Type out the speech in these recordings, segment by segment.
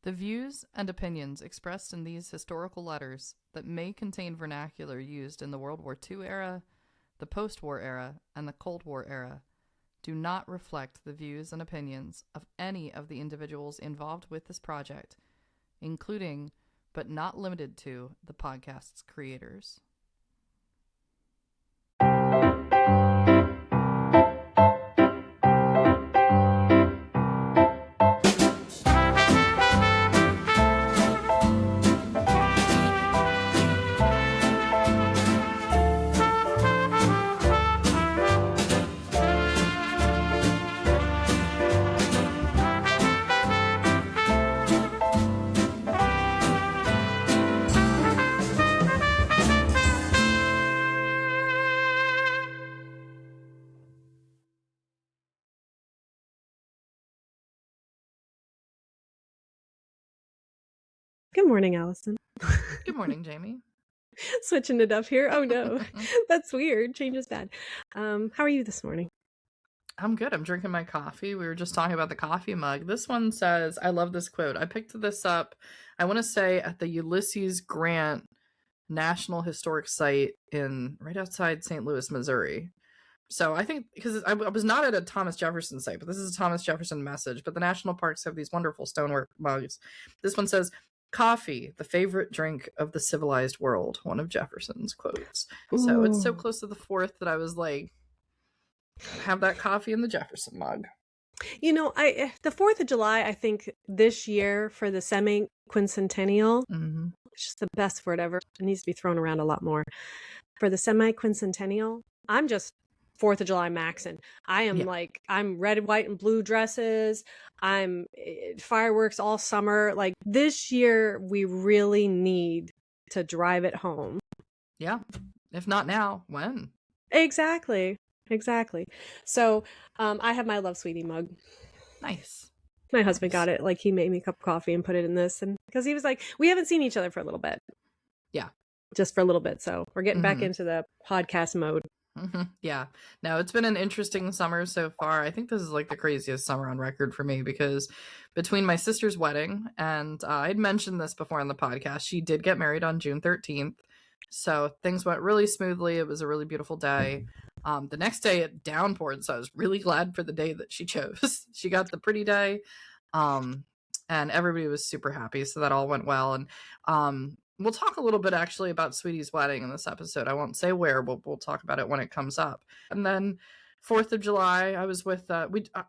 The views and opinions expressed in these historical letters that may contain vernacular used in the World War II era, the post-war era, and the Cold War era do not reflect the views and opinions of any of the individuals involved with this project, including, but not limited to, the podcast's creators. Good morning, Allison. Good morning, Jamie. Switching it up here. Oh no, that's weird. Change is bad. How are you this morning? I'm good. I'm drinking my coffee. We were just talking about the coffee mug. This one says, I love this quote. I picked this up, I want to say, at the Ulysses Grant National Historic Site right outside St. Louis, Missouri. So I think, because I was not at a Thomas Jefferson site, but this is a Thomas Jefferson message. But the national parks have these wonderful stonework mugs. This one says, coffee, the favorite drink of the civilized world, one of Jefferson's quotes. Ooh. So it's so close to the 4th that I was like, have that coffee in the Jefferson mug. You know, the 4th of July, I think this year for the semi-quincentennial, it's just the best word ever. It needs to be thrown around a lot more. For the semi-quincentennial, I'm just 4th of July maxing. I am I'm red, white, and blue dresses. I'm fireworks all summer. Like this year, we really need to drive it home. Yeah. If not now, when? Exactly. So I have my Love Sweetie mug. Nice. My husband got it. Like he made me a cup of coffee and put it in this. And because he was like, we haven't seen each other for a little bit. Yeah. Just for a little bit. So we're getting back into the podcast mode. Yeah. No, it's been an interesting summer so far. I think this is like the craziest summer on record for me because between my sister's wedding and I'd mentioned this before on the podcast, she did get married on June 13th. So things went really smoothly. It was a really beautiful day. The next day it downpoured, so I was really glad for the day that she chose. She got the pretty day, and everybody was super happy. So that all went well. And we'll talk a little bit actually about Sweetie's wedding in this episode. I won't say where, but we'll talk about it when it comes up. And then 4th of July, I was with,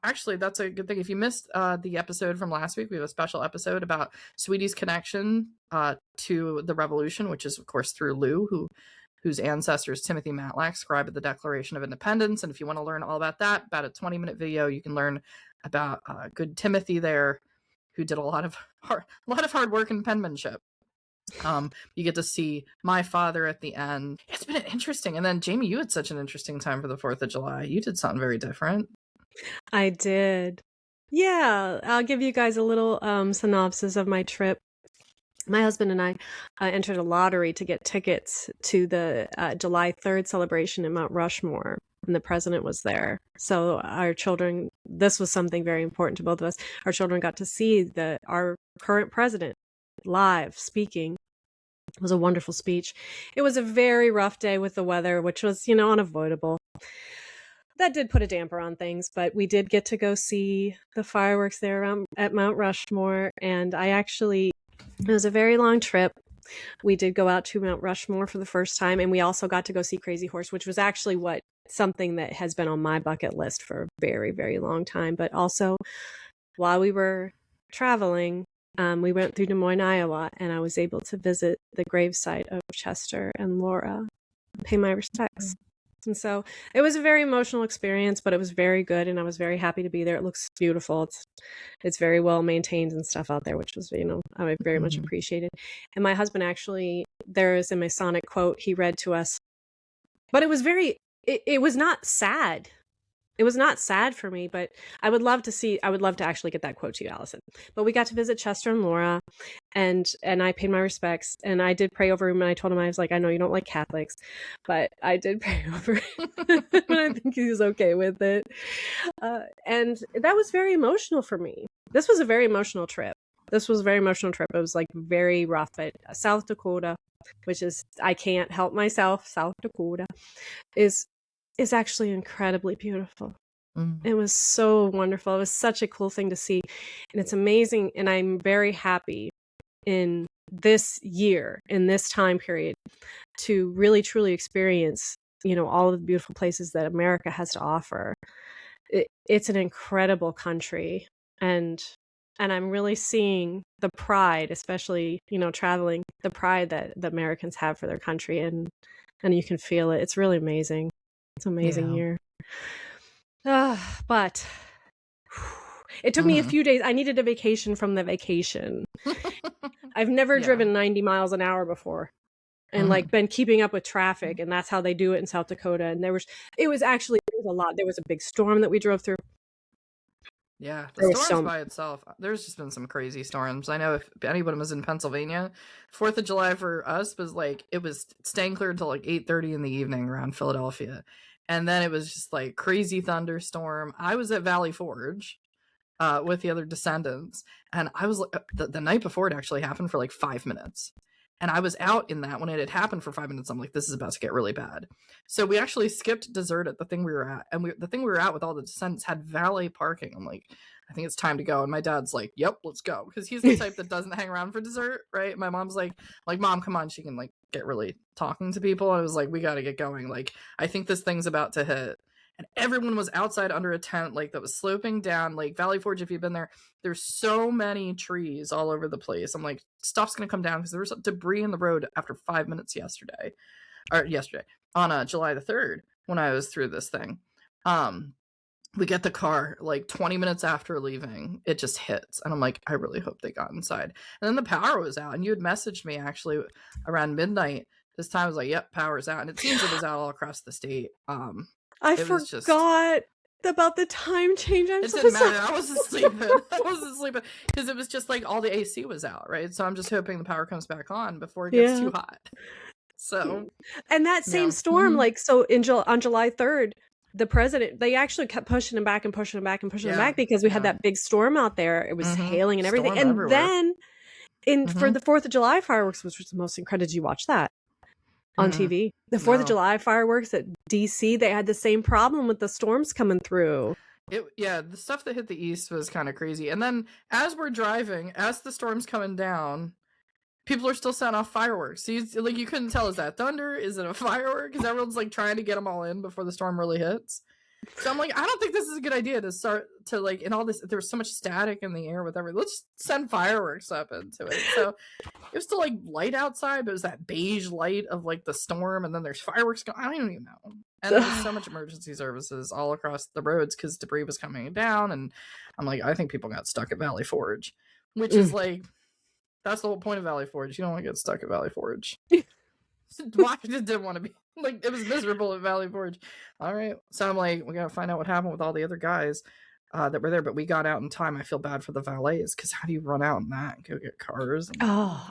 actually, that's a good thing. If you missed the episode from last week, we have a special episode about Sweetie's connection to the Revolution, which is, of course, through Lou, whose ancestors, Timothy Matlack, scribed the Declaration of Independence. And if you want to learn all about that, about a 20-minute video, you can learn about good Timothy there, who did a lot of hard work and penmanship. You get to see my father at the end. It's been interesting. And then Jamie, you had such an interesting time for the 4th of July. You did something very different. I did. Yeah, I'll give you guys a little synopsis of my trip. My husband and I entered a lottery to get tickets to the July 3rd celebration in Mount Rushmore, and the president was there. So our children, this was something very important to both of us. Our children got to see our current president live speaking. It was a wonderful speech. It was a very rough day with the weather, which was, unavoidable. That did put a damper on things, but we did get to go see the fireworks there at Mount Rushmore. And it was a very long trip. We did go out to Mount Rushmore for the first time, and we also got to go see Crazy Horse, which was actually something that has been on my bucket list for a very, very long time. But also, while we were traveling, we went through Des Moines, Iowa, and I was able to visit the gravesite of Chester and Laura, pay my respects. And so it was a very emotional experience, but it was very good, and I was very happy to be there. It looks beautiful. It's very well maintained and stuff out there, which was, I very much appreciated. And my husband actually, there is a Masonic quote he read to us, but it was it was not sad. It was not sad for me, but I would love to actually get that quote to you, Allison. But we got to visit Chester and Laura, and I paid my respects, and I did pray over him, and I told him, I was like, I know you don't like Catholics, but I did pray over him, and I think he was okay with it. And that was very emotional for me. This was a very emotional trip. This was a very emotional trip. It was like very rough. But South Dakota, which is, I can't help myself, South Dakota is actually incredibly beautiful. It was so wonderful. It was such a cool thing to see. And it's amazing. And I'm very happy in this year, in this time period, to really truly experience, you know, all of the beautiful places that America has to offer. It's an incredible country. And I'm really seeing the pride, especially, you know, traveling, the pride that the Americans have for their country. And you can feel it. It's really amazing. It's an amazing year. But it took me a few days. I needed a vacation from the vacation. I've never driven 90 miles an hour before and like been keeping up with traffic. And that's how they do it in South Dakota. And there was a lot. There was a big storm that we drove through. Yeah, the storms by itself, there's just been some crazy storms. I know if anyone was in Pennsylvania, 4th of July for us was like, it was staying clear until like 8:30 in the evening around Philadelphia. And then it was just like crazy thunderstorm. I was at Valley Forge with the other descendants. And I was the night before it actually happened for like 5 minutes. And I was out in that when it had happened for 5 minutes. I'm like, this is about to get really bad. So we actually skipped dessert at the thing we were at. And the thing we were at with all the descendants had valet parking. I'm like, I think it's time to go. And my dad's like, yep, let's go. Because he's the type that doesn't hang around for dessert, right? My mom's like, Mom, come on. She can like get really talking to people. And I was like, we got to get going. Like, I think this thing's about to hit. And everyone was outside under a tent, like that was sloping down. Like Valley Forge, if you've been there, there's so many trees all over the place. I'm like, stuff's gonna come down because there was debris in the road after 5 minutes yesterday on July the 3rd when I was through this thing. We get the car like 20 minutes after leaving, it just hits, and I'm like, I really hope they got inside. And then the power was out, and you had messaged me actually around midnight. This time I was like, yep, power's out, and it seems it was out all across the state. I forgot about the time change. It didn't matter. I wasn't sleeping because it was just like all the AC was out, right? So I'm just hoping the power comes back on before it gets too hot. So, and that same storm, like, so on July 3rd, the president, they actually kept pushing him back and pushing him back and pushing him back because we had that big storm out there. It was hailing and everything. And everywhere. Then for the 4th of July fireworks, which was the most incredible, did you watch that on TV? The 4th of July fireworks at DC, they had the same problem with the storms coming through. The stuff that hit the east was kind of crazy. And then as we're driving, as the storm's coming down, people are still setting off fireworks. So you couldn't tell, is that thunder? Is it a firework? Because everyone's like trying to get them all in before the storm really hits. So I'm like, I don't think this is a good idea to start to like, in all this, there was so much static in the air with everything. Let's send fireworks up into it. So it was still like light outside, but it was that beige light of like the storm, and then there's fireworks going. I don't even know. And there's so much emergency services all across the roads because debris was coming down. And I'm like, I think people got stuck at Valley Forge, which is like, that's the whole point of Valley Forge. You don't want to get stuck at Valley Forge. Washington didn't want to be like, it was miserable at Valley Forge. All right, so I'm like, we gotta find out what happened with all the other guys that were there, but we got out in time. I feel bad for the valets because how do you run out in that and go get cars and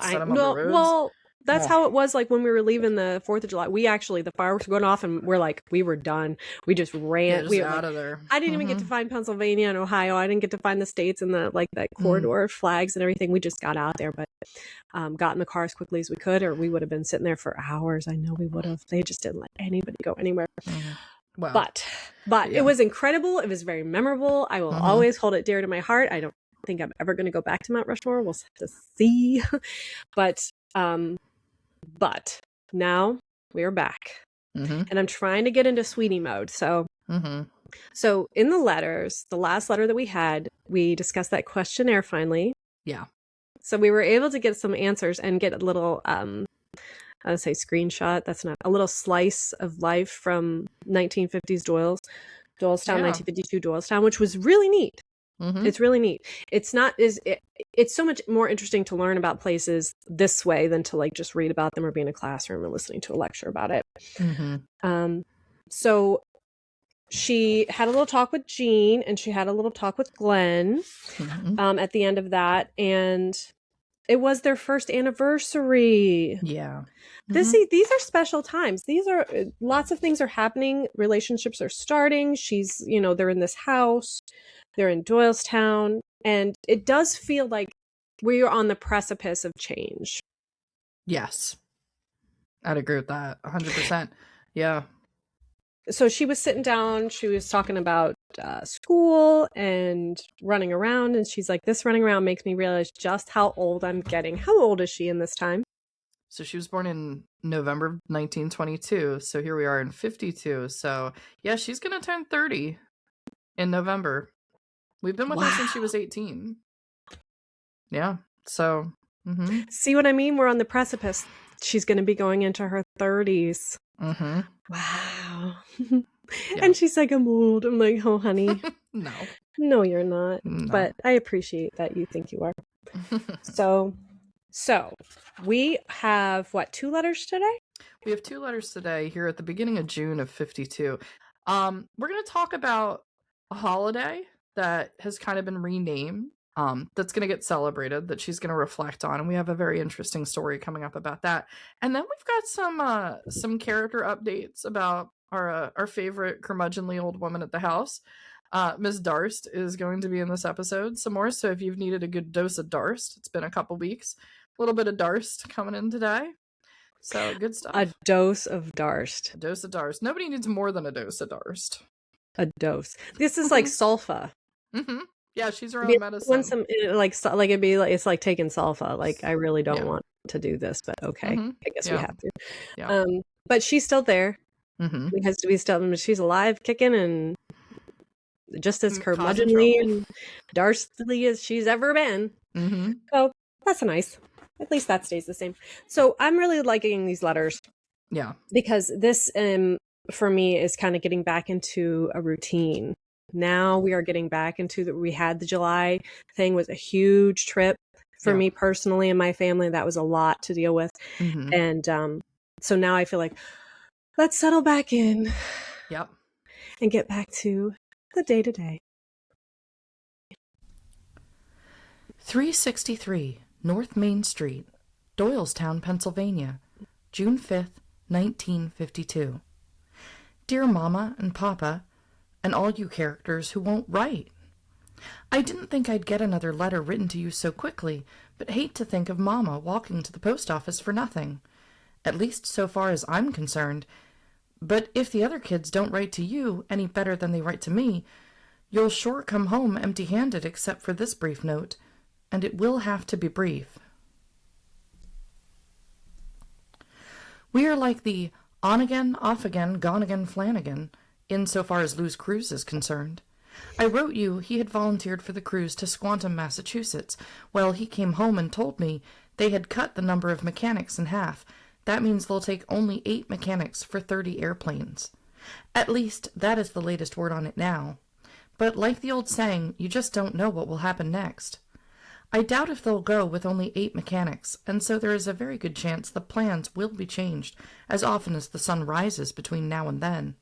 set them on the roads? Well, that's how it was like when we were leaving the 4th of July. We actually, the fireworks were going off and we're like, we were done. We just ran. We were out of there. I didn't even get to find Pennsylvania and Ohio. I didn't get to find the states and that corridor flags and everything. We just got out there, but got in the car as quickly as we could, or we would have been sitting there for hours. I know we would have. They just didn't let anybody go anywhere. Well, but it was incredible. It was very memorable. I will always hold it dear to my heart. I don't think I'm ever going to go back to Mount Rushmore. We'll have to see. But now we're back, and I'm trying to get into sweetie mode. So in the letters, the last letter that we had, we discussed that questionnaire finally. Yeah. So we were able to get some answers and get a little, I would say screenshot. That's not a little slice of life from 1950s Doylestown, 1952 Doylestown, which was really neat. It's really neat. It's not it's so much more interesting to learn about places this way than to like just read about them or be in a classroom or listening to a lecture about it. So she had a little talk with Jean and she had a little talk with Glenn at the end of that, and it was their first anniversary. Yeah. These are special times. These are lots of things are happening. Relationships are starting. They're in this house. They're in Doylestown, and it does feel like we are on the precipice of change. Yes. I'd agree with that 100%. Yeah. So she was sitting down, she was talking about school and running around, and she's like, this running around makes me realize just how old I'm getting. How old is she in this time? So she was born in November of 1922. So here we are in 52. So yeah, she's going to turn 30 in November. We've been with her since she was 18. Yeah. So, See what I mean? We're on the precipice. She's going to be going into her 30s. Wow. Yeah. And she's like, I'm old. I'm like, oh, honey. No, you're not. No. But I appreciate that you think you are. So we have, what, 2 letters today? We have 2 letters today here at the beginning of June of 52. We're going to talk about a holiday that has kind of been renamed, that's going to get celebrated, that she's going to reflect on. And we have a very interesting story coming up about that. And then we've got some character updates about our favorite curmudgeonly old woman at the house. Miss Darst is going to be in this episode some more. So if you've needed a good dose of Darst, it's been a couple weeks, a little bit of Darst coming in today. So good stuff. A dose of Darst. A dose of Darst. Nobody needs more than a dose of Darst. A dose. This is like sulfa. Yeah, she's her own medicine. It's like taking sulfa. Like, I really don't want to do this, but okay, I guess we have to. Yeah. But she's still there. It has to be still. She's alive, kicking, and just as curmudgeonly and Darstly as she's ever been. So that's nice. At least that stays the same. So I'm really liking these letters. Yeah. Because this, for me, is kind of getting back into a routine. Now we are getting back into we had the July thing, was a huge trip for me personally and my family. That was a lot to deal with. And so now I feel like, let's settle back in. Yep. And get back to the day-to-day. 363 North Main Street, Doylestown, Pennsylvania, June 5th, 1952. Dear Mama and Papa, and all you characters who won't write. I didn't think I'd get another letter written to you so quickly, but hate to think of Mama walking to the post office for nothing. At least so far as I'm concerned. But if the other kids don't write to you any better than they write to me, you'll sure come home empty-handed except for this brief note, and it will have to be brief. We are like the on-again, off-again, gone-again Flanagan, insofar as Lou's cruise is concerned. I wrote you he had volunteered for the cruise to Squantum, Massachusetts. Well, he came home and told me they had cut the number of mechanics in half. That means they'll take only 8 mechanics for 30 airplanes. At least, that is the latest word on it now. But like the old saying, you just don't know what will happen next. I doubt if they'll go with only 8 mechanics, and so there is a very good chance the plans will be changed as often as the sun rises between now and then.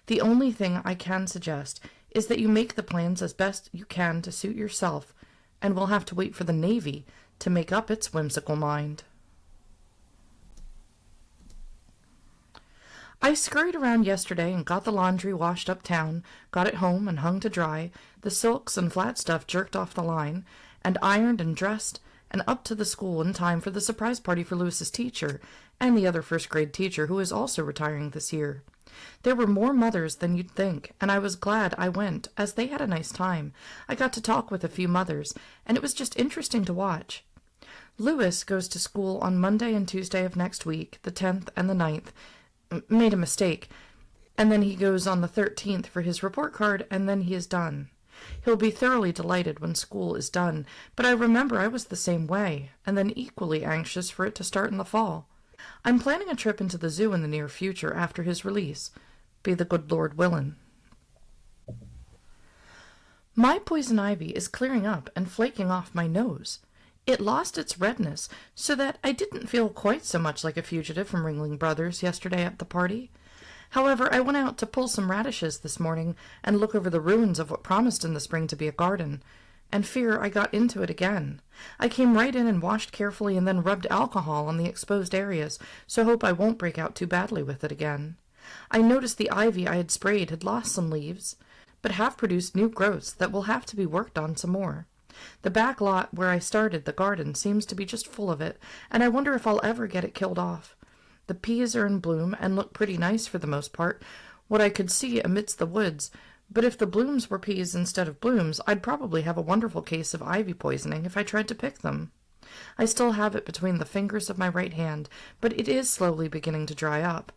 The only thing I can suggest is that you make the plans as best you can to suit yourself, and we'll have to wait for the Navy to make up its whimsical mind. I scurried around yesterday and got the laundry washed uptown, got it home and hung to dry, the silks and flat stuff jerked off the line, and ironed and dressed, and up to the school in time for the surprise party for Lewis's teacher, and the other first-grade teacher who is also retiring this year. There were more mothers than you'd think, and I was glad I went, as they had a nice time. I got to talk with a few mothers, and it was just interesting to watch. Lewis goes to school on Monday and Tuesday of next week, the 10th and the 9th. Made a mistake. And then he goes on the 13th for his report card, and then he is done. He'll be thoroughly delighted when school is done, but I remember I was the same way, and then equally anxious for it to start in the fall. I'm planning a trip into the zoo in the near future after his release. Be the good Lord willin'. My poison ivy is clearing up and flaking off my nose. It lost its redness, so that I didn't feel quite so much like a fugitive from Ringling Brothers yesterday at the party. However, I went out to pull some radishes this morning and look over the ruins of what promised in the spring to be a garden, and fear I got into it again. I came right in and washed carefully and then rubbed alcohol on the exposed areas, so hope I won't break out too badly with it again. I noticed the ivy I had sprayed had lost some leaves, but have produced new growths that will have to be worked on some more. The back lot where I started the garden seems to be just full of it, and I wonder if I'll ever get it killed off. The peas are in bloom and look pretty nice for the most part, what I could see amidst the woods, but if the blooms were peas instead of blooms, I'd probably have a wonderful case of ivy poisoning if I tried to pick them. I still have it between the fingers of my right hand, but it is slowly beginning to dry up.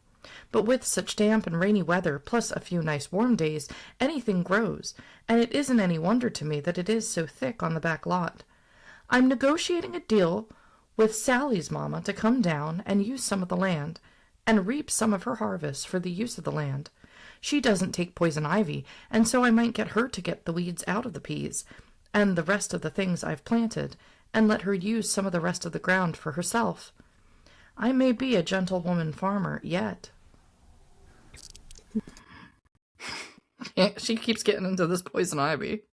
But with such damp and rainy weather, plus a few nice warm days, anything grows, and it isn't any wonder to me that it is so thick on the back lot. I'm negotiating a deal with Sally's mamma to come down and use some of the land, and reap some of her harvest for the use of the land. She doesn't take poison ivy, and so I might get her to get the weeds out of the peas, and the rest of the things I've planted, and let her use some of the rest of the ground for herself. I may be a gentlewoman farmer yet. Yeah, she keeps getting into this poison ivy.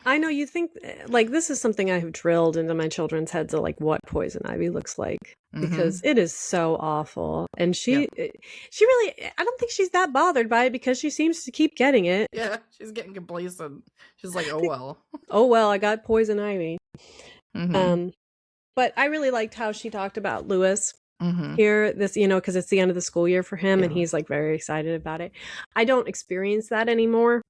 I know you think, like, this is something I have drilled into my children's heads of, like, what poison ivy looks like, because it is so awful. And she really, I don't think she's that bothered by it because she seems to keep getting it. Yeah, she's getting complacent. She's like, oh well. Oh well, I got poison ivy. But I really liked how she talked about Lewis here, this, because it's the end of the school year for him, and he's like very excited about it. I don't experience that anymore.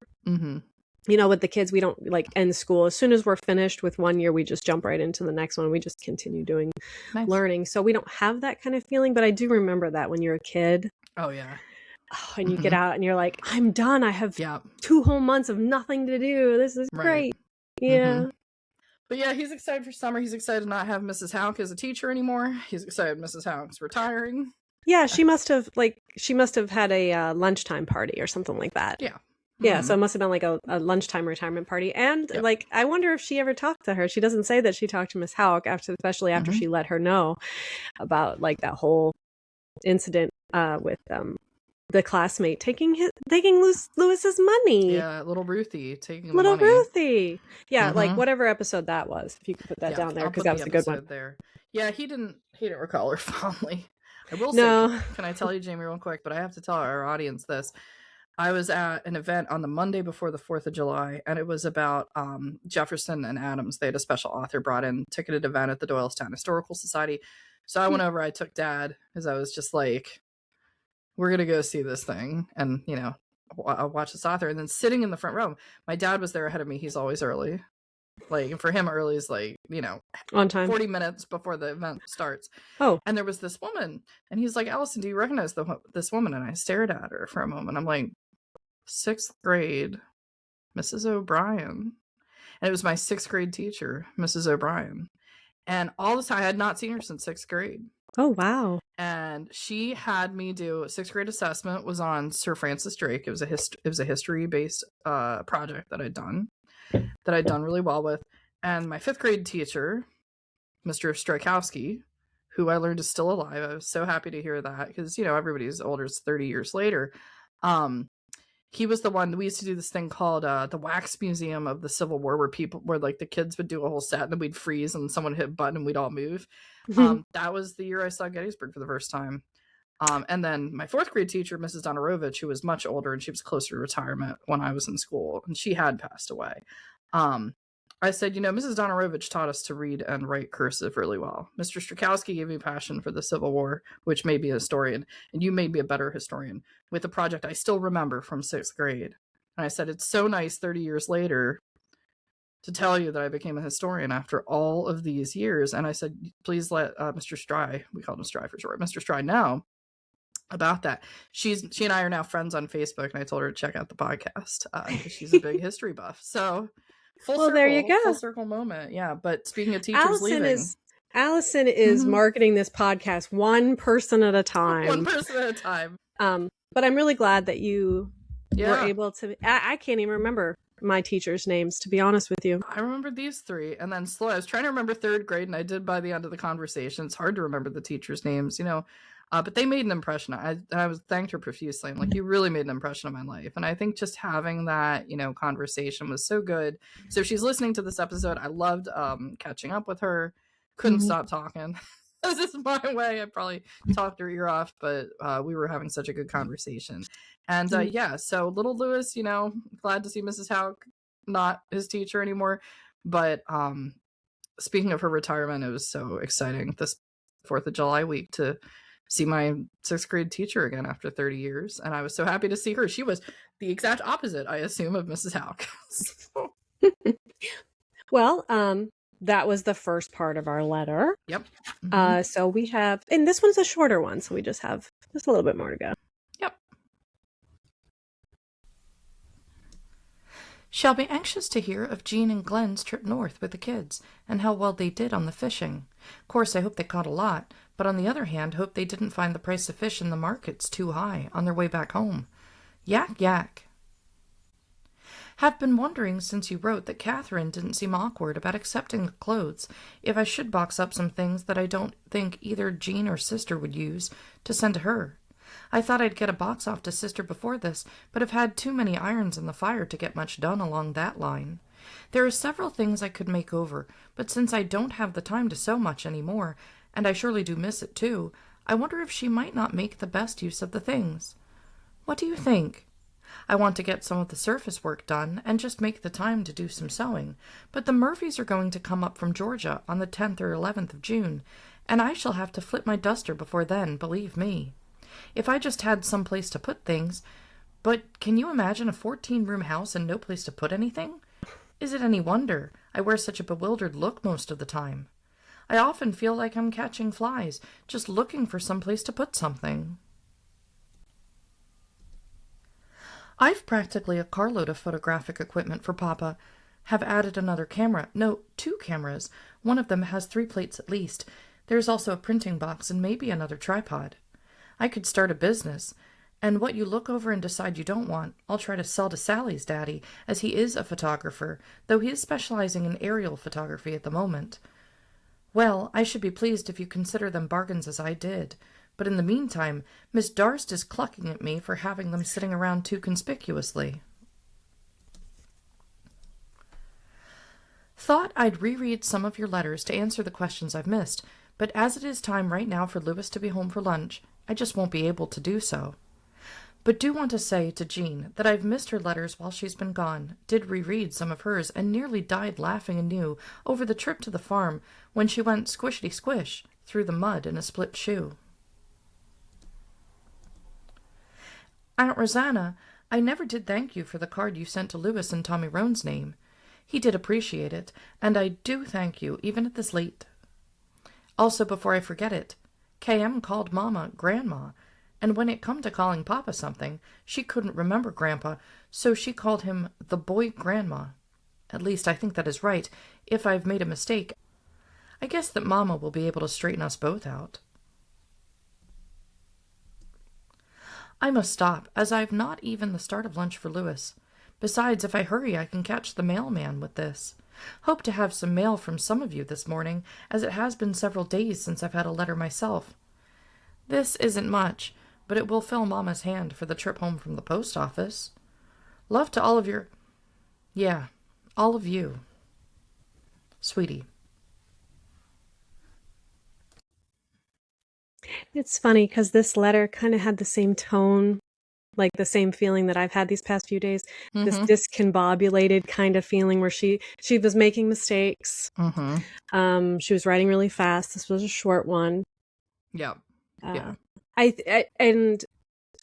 With the kids, we don't like end school. As soon as we're finished with one year, we just jump right into the next one. We just continue doing learning. So we don't have that kind of feeling, but I do remember that when you're a kid. Oh, yeah. Oh, and you get out and you're like, I'm done. I have 2 whole months of nothing to do. This is great. Yeah. But yeah, he's excited for summer. He's excited to not have Mrs. Houck as a teacher anymore. He's excited Mrs. Houck's retiring. Yeah, she must have had a lunchtime party or something like that. Yeah. Yeah, so it must have been like a lunchtime retirement party. And like, I wonder if she ever talked to her. She doesn't say that she talked to Miss Houck, especially after she let her know about like that whole incident with the classmate taking Lewis's money. Yeah, little Ruthie taking little the money. Ruthie. Yeah, like whatever episode that was. If you could put that down there, because that was a good one. There. Yeah, he didn't recall her fondly. I will say, can I tell you, Jamie, real quick? But I have to tell our audience this. I was at an event on the Monday before the 4th of July, and it was about Jefferson and Adams. They had a special author brought in, ticketed event at the Doylestown Historical Society. So I went over, I took Dad, because I was just like, we're going to go see this thing and, I'll watch this author. And then sitting in the front row, my dad was there ahead of me. He's always early. Like, for him, early is like, on time, 40 minutes before the event starts. Oh. And there was this woman, and he's like, Allison, do you recognize this woman? And I stared at her for a moment. I'm like, 6th grade, Mrs. O'Brien. And it was my 6th grade teacher, Mrs. O'Brien. And all this time, I had not seen her since 6th grade. Oh, wow. And she had me do a 6th grade assessment, was on Sir Francis Drake. It was a history-based project that I'd done really well with. And my 5th grade teacher, Mr. Strykowski, who I learned is still alive. I was so happy to hear that, because, everybody's older. It's 30 years later. He was the one. We used to do this thing called the Wax Museum of the Civil War, where like the kids would do a whole set, and then we'd freeze, and someone hit a button, and we'd all move. That was the year I saw Gettysburg for the first time. And then my 4th grade teacher, Mrs. Donorovich, who was much older, and she was closer to retirement when I was in school, and she had passed away. I said, Mrs. Donorovich taught us to read and write cursive really well. Mr. Strykowski gave me passion for the Civil War, which made me a historian, and you made me a better historian, with a project I still remember from 6th grade. And I said, it's so nice 30 years later to tell you that I became a historian after all of these years. And I said, please let Mr. Stry, we called him Stry for short, Mr. Stry know about that. She and I are now friends on Facebook, and I told her to check out the podcast because she's a big history buff. So there you go. Full circle moment. Yeah. But speaking of teachers leaving. Allison is marketing this podcast one person at a time. One person at a time. But I'm really glad that you were able to. I can't even remember my teachers' names, to be honest with you. I remember these 3, and then I was trying to remember 3rd grade, and I did by the end of the conversation. It's hard to remember the teachers' names, but they made an impression. I was thanked her profusely. I'm like, you really made an impression on my life. And I think just having that, conversation was so good. So if she's listening to this episode, I loved catching up with her. Couldn't stop talking. This is my way. I probably talked her ear off, but we were having such a good conversation. And so little Lewis, glad to see Mrs. Houck, not his teacher anymore. But speaking of her retirement, it was so exciting this 4th of July week to see my 6th grade teacher again after 30 years. And I was so happy to see her. She was the exact opposite, I assume, of Mrs. Houck. Well, that was the first part of our letter. Yep. So we have, and this one's a shorter one, so we just have just a little bit more to go. Yep. Shall be anxious to hear of Jean and Glenn's trip north with the kids, and how well they did on the fishing. Course, I hope they caught a lot, but on the other hand, hope they didn't find the price of fish in the markets too high on their way back home. Yak, yak. Have been wondering since you wrote that Catherine didn't seem awkward about accepting the clothes, if I should box up some things that I don't think either Jean or Sister would use to send to her. I thought I'd get a box off to Sister before this, but have had too many irons in the fire to get much done along that line. There are several things I could make over, but since I don't have the time to sew much any more, and I surely do miss it too, I wonder if she might not make the best use of the things. What do you think? I want to get some of the surface work done and just make the time to do some sewing, but the Murphys are going to come up from Georgia on the 10th or 11th of June, and I shall have to flip my duster before then, believe me. If I just had some place to put things, but can you imagine a 14-room house and no place to put anything? Is it any wonder I wear such a bewildered look most of the time? I often feel like I'm catching flies, just looking for some place to put something. I've practically a carload of photographic equipment for Papa. Have added another camera. No, 2 cameras. One of them has 3 plates at least. There's also a printing box and maybe another tripod. I could start a business. And what you look over and decide you don't want, I'll try to sell to Sally's daddy, as he is a photographer, though he is specializing in aerial photography at the moment. Well, I should be pleased if you consider them bargains as I did. But in the meantime, Miss Darst is clucking at me for having them sitting around too conspicuously. Thought I'd reread some of your letters to answer the questions I've missed, but as it is time right now for Louis to be home for lunch, I just won't be able to do so. But do want to say to Jean that I've missed her letters while she's been gone, did reread some of hers, and nearly died laughing anew over the trip to the farm when she went squishety-squish through the mud in a split shoe. Aunt Rosanna, I never did thank you for the card you sent to Louis in Tommy Roan's name. He did appreciate it, and I do thank you, even at this late. Also, before I forget it, K.M. called Mama Grandma, and when it come to calling Papa something, she couldn't remember Grandpa, so she called him the boy Grandma. At least I think that is right. If I've made a mistake, I guess that Mama will be able to straighten us both out. I must stop, as I've not even the start of lunch for Louis. Besides, if I hurry, I can catch the mailman with this. Hope to have some mail from some of you this morning, as it has been several days since I've had a letter myself. This isn't much, but it will fill Mama's hand for the trip home from the post office. Love to all of your... Yeah, all of you. Sweetie. It's funny because this letter kind of had the same tone, like the same feeling that I've had these past few days. This discombobulated kind of feeling where she was making mistakes. She was writing really fast. This was a short one. Yeah. Yeah. And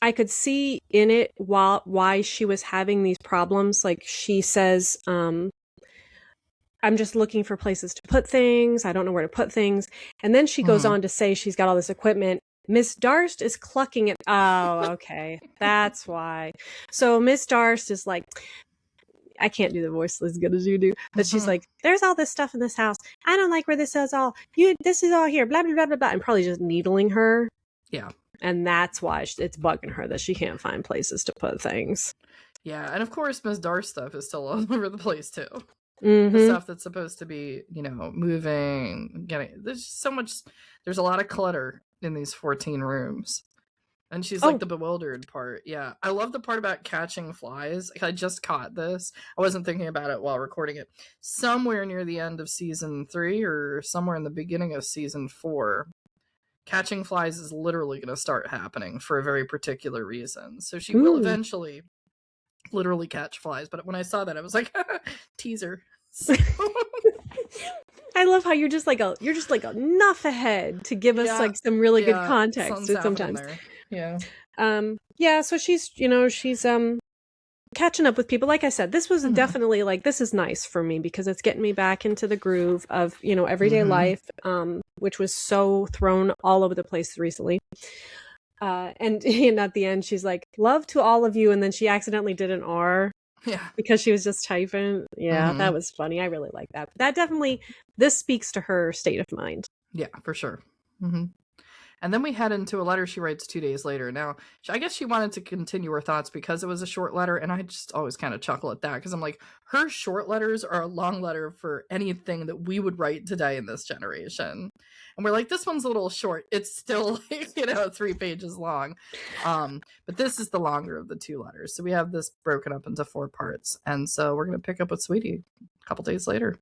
I could see in it why she was having these problems. Like she says, I'm just looking for places to put things. I don't know where to put things. And then she goes on to say she's got all this equipment. Miss Darst is clucking at... Oh, okay. That's why. So Miss Darst is like... I can't do the voice as good as you do. But she's like, there's all this stuff in this house. I don't like where this is all. This is all here. Blah, blah, blah, blah, blah. And probably just needling her. Yeah. And that's why it's bugging her that she can't find places to put things. Yeah. And of course, Miss Darst stuff is still all over the place, too. The stuff that's supposed to be, moving, there's a lot of clutter in these 14 rooms. And she's like the bewildered part. Yeah. I love the part about catching flies. I just caught this. I wasn't thinking about it while recording it. Somewhere near the end of season 3 or somewhere in the beginning of season 4, catching flies is literally going to start happening for a very particular reason. So she will eventually literally catch flies. But when I saw that, I was like, teaser. I love how you're just like enough ahead to give us Yeah. like some really good Yeah. context Something's happening sometimes. there. Yeah. Yeah, so she's catching up with people. Like I said, this was definitely like, this is nice for me because it's getting me back into the groove of, everyday life, which was so thrown all over the place recently. And at the end, she's like, love to all of you. And then she accidentally did an R Yeah. because she was just typing. Yeah, that was funny. I really like that. But that definitely, this speaks to her state of mind. Yeah, for sure. And then we head into a letter she writes 2 days later. Now, I guess she wanted to continue her thoughts because it was a short letter, and I just always kind of chuckle at that because I'm like, her short letters are a long letter for anything that we would write today in this generation. And we're like, this one's a little short. It's still, 3 pages long. But this is the longer of the 2 letters. So we have this broken up into 4 parts. And so we're going to pick up with Sweetie a couple days later.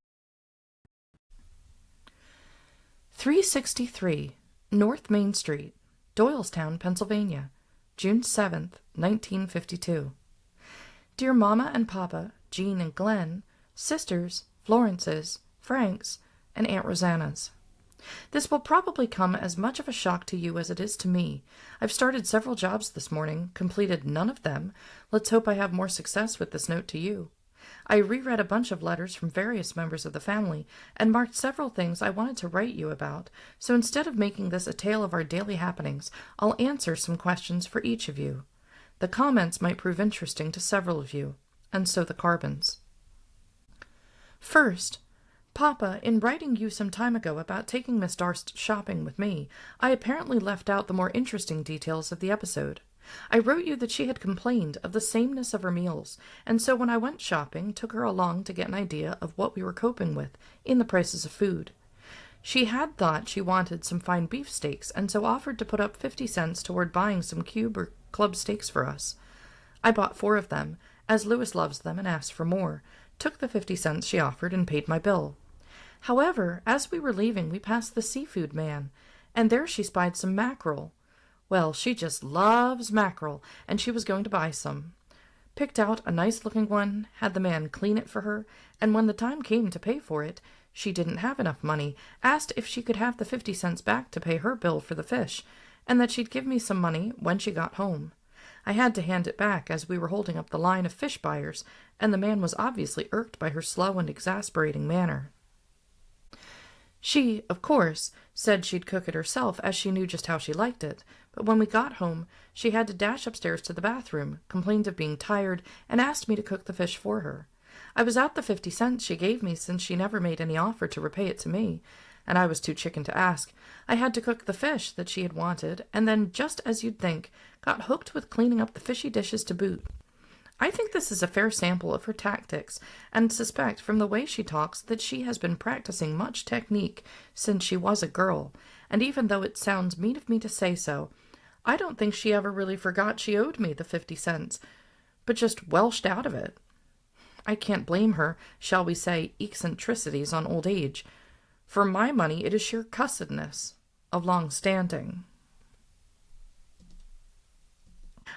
363 North Main Street, Doylestown, Pennsylvania, June 7th, 1952. Dear Mama and Papa, Jean and Glenn, sisters, Florence's, Frank's, and Aunt Rosanna's. This will probably come as much of a shock to you as it is to me. I've started several jobs this morning, completed none of them. Let's hope I have more success with this note to you. I reread a bunch of letters from various members of the family and marked several things I wanted to write you about, so instead of making this a tale of our daily happenings, I'll answer some questions for each of you. The comments might prove interesting to several of you, and so the carbons. First, Papa, in writing you some time ago about taking Miss Darst shopping with me, I apparently left out the more interesting details of the episode. I wrote you that she had complained of the sameness of her meals, and so when I went shopping, took her along to get an idea of what we were coping with in the prices of food. She had thought she wanted some fine beef steaks, and so offered to put up 50 cents toward buying some cube or club steaks for us. I bought 4 of them, as Louis loves them and asked for more, took the 50 cents she offered, and paid my bill. However, as we were leaving, we passed the seafood man, and there she spied some mackerel. Well, she just loves mackerel, and she was going to buy some. Picked out a nice-looking one, had the man clean it for her, and when the time came to pay for it, she didn't have enough money, asked if she could have the 50 cents back to pay her bill for the fish, and that she'd give me some money when she got home. I had to hand it back as we were holding up the line of fish buyers, and the man was obviously irked by her slow and exasperating manner. She, of course, said she'd cook it herself, as she knew just how she liked it, but when we got home, she had to dash upstairs to the bathroom, complained of being tired, and asked me to cook the fish for her. I was out the 50 cents she gave me, since she never made any offer to repay it to me, and I was too chicken to ask. I had to cook the fish that she had wanted, and then, just as you'd think, got hooked with cleaning up the fishy dishes to boot. I think this is a fair sample of her tactics, and suspect from the way she talks that she has been practicing much technique since she was a girl, and even though it sounds mean of me to say so, I don't think she ever really forgot she owed me the 50 cents, but just welshed out of it. I can't blame her, shall we say, eccentricities on old age. For my money, it is sheer cussedness of long standing.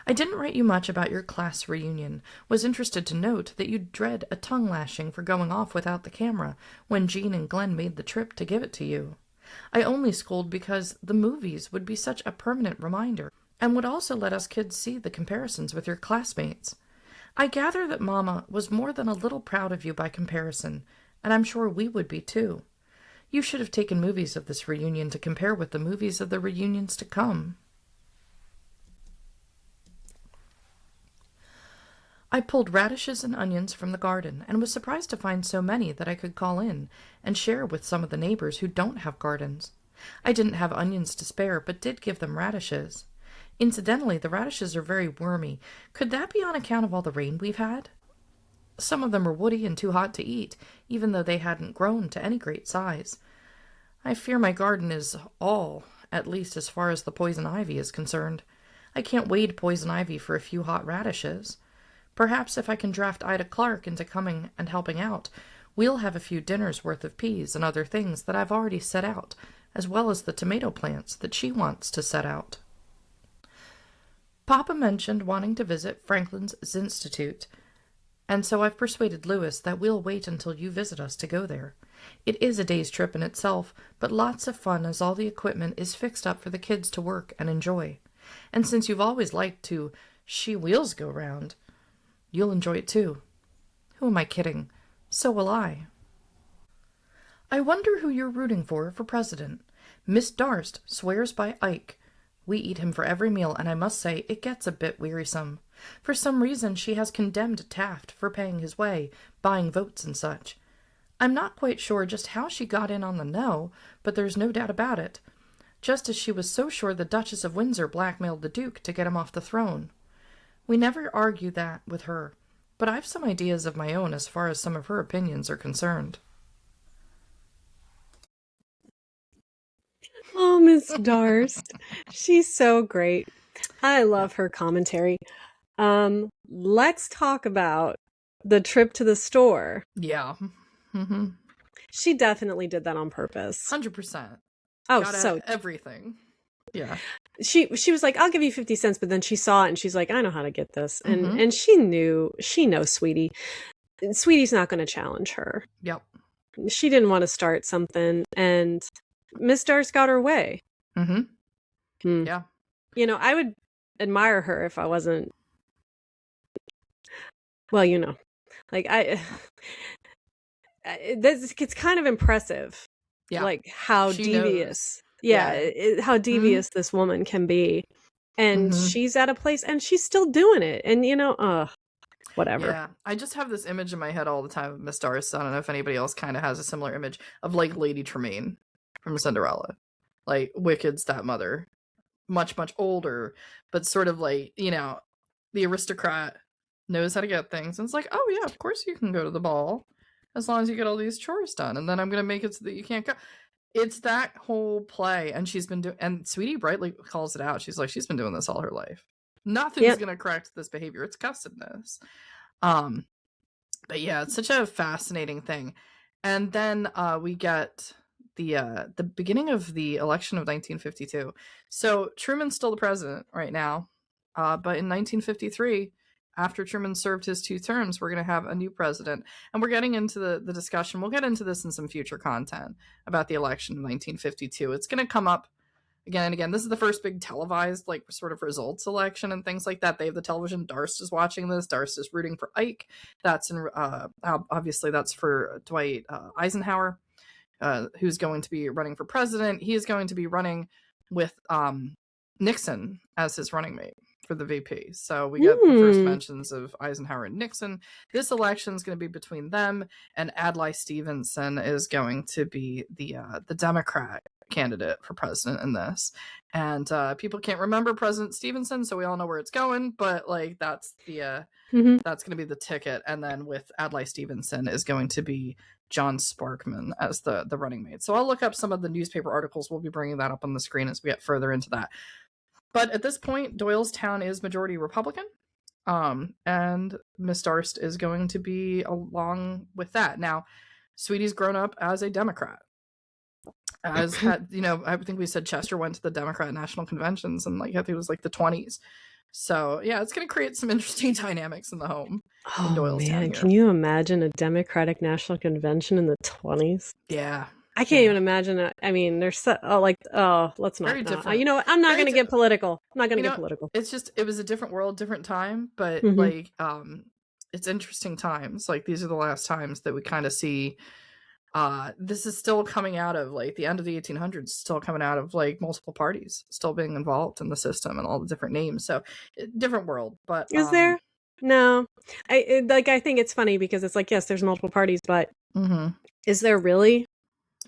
I didn't write you much about your class reunion, was interested to note that you dread a tongue lashing for going off without the camera when Jean and Glenn made the trip to give it to you. I only scold because the movies would be such a permanent reminder, and would also let us kids see the comparisons with your classmates. I gather that Mama was more than a little proud of you by comparison, and I'm sure we would be too. You should have taken movies of this reunion to compare with the movies of the reunions to come. I pulled radishes and onions from the garden, and was surprised to find so many that I could call in and share with some of the neighbors who don't have gardens. I didn't have onions to spare, but did give them radishes. Incidentally, the radishes are very wormy. Could that be on account of all the rain we've had? Some of them are woody and too hot to eat, even though they hadn't grown to any great size. I fear my garden is all, at least as far as the poison ivy is concerned. I can't wade poison ivy for a few hot radishes. Perhaps if I can draft Ida Clark into coming and helping out, we'll have a few dinners worth of peas and other things that I've already set out, as well as the tomato plants that she wants to set out. Papa mentioned wanting to visit Franklin's Institute. And so I've persuaded Lewis that we'll wait until you visit us to go there. It is a day's trip in itself, but lots of fun as all the equipment is fixed up for the kids to work and enjoy. And since you've always liked to see wheels go round, you'll enjoy it too. Who am I kidding? So will I. I wonder who you're rooting for president. Miss Darst swears by Ike. We eat him for every meal, and I must say it gets a bit wearisome. For some reason she has condemned Taft for paying his way, buying votes and such. I'm not quite sure just how she got in on the no, but there's no doubt about it. Just as she was so sure the Duchess of Windsor blackmailed the Duke to get him off the throne. We never argue that with her, but I've some ideas of my own as far as some of her opinions are concerned. Oh, Miss Darst. She's so great. I love her commentary. Let's talk about the trip to the store. Yeah. Mm-hmm. She definitely did that on purpose. 100%. Oh, Got so everything. Yeah. She was like, I'll give you 50 cents, but then she saw it and she's like, I know how to get this. And she knows Sweetie. Sweetie's not going to challenge her. Yep. She didn't want to start something, and Miss Darst got her way. Yeah. You know, I would admire her if I wasn't, well, you know, like it's kind of impressive. Yeah. Like how She devious. knows. Yeah. How devious this woman can be. And she's at a place and she's still doing it. And, you know, whatever. Yeah. I just have this image in my head all the time of Miss Darst. I don't know if anybody else kind of has a similar image of like Lady Tremaine from Cinderella. Like Wicked's stepmother. Much, much older, but sort of like, you know, the aristocrat knows how to get things. And it's like, oh yeah, of course you can go to the ball as long as you get all these chores done. And then I'm going to make it so that you can't go. It's that whole play. And she's been doing, and Sweetie brightly calls it out. She's like, she's been doing this all her life. Nothing's going to correct this behavior. It's cussedness. But yeah, it's such a fascinating thing. And then we get the beginning of the election of 1952. So Truman's still the president right now. But in 1953, after Truman served his 2 terms, we're going to have a new president. And we're getting into the discussion. We'll get into this in some future content about the election of 1952. It's going to come up again and again. This is the first big televised, like, sort of results election and things like that. They have the television. Darst is watching this. Darst is rooting for Ike. That's in, obviously that's for Dwight Eisenhower, who's going to be running for president. He is going to be running with Nixon as his running mate for the VP. So we get the first mentions of Eisenhower and Nixon. This election is going to be between them, and Adlai Stevenson is going to be the Democrat candidate for president in this. And people can't remember President Stevenson, so we all know where it's going, but like that's the that's going to be the ticket. And then with Adlai Stevenson is going to be John Sparkman as the running mate. So I'll look up some of the newspaper articles. We'll be bringing that up on the screen as we get further into that. But at this point, Doylestown is majority Republican, and Miss Darst is going to be along with that. Now, Sweetie's grown up as a Democrat. As had, you know, I think we said Chester went to the Democrat National Conventions and like I think it was like the 20s. So yeah, it's going to create some interesting dynamics in the home. Oh man, can you imagine a Democratic National Convention in the 20s? Yeah. I can't even imagine it. I mean, there's so, let's not. Very different. You know, I'm not going to get political. I'm not going to get political. It's just, it was a different world, different time, but like, it's interesting times. Like these are the last times that we kind of see, this is still coming out of like the end of the 1800s, still coming out of like multiple parties, still being involved in the system and all the different names. So different world, but is there? No, I think it's funny because it's like, yes, there's multiple parties, but is there really?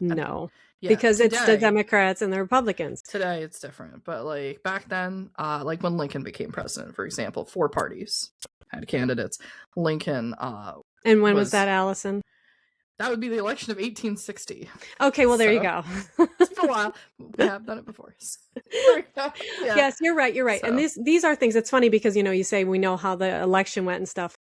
No, because today, it's the Democrats and the Republicans. Today it's different, but like back then, like when Lincoln became president, for example, 4 parties had candidates. Lincoln, and when was that, Allison? That would be the election of 1860. Okay, well there you go. It's been a while. We have done it before. Yes, you're right. You're right. So. And these are things. It's funny because you say we know how the election went and stuff.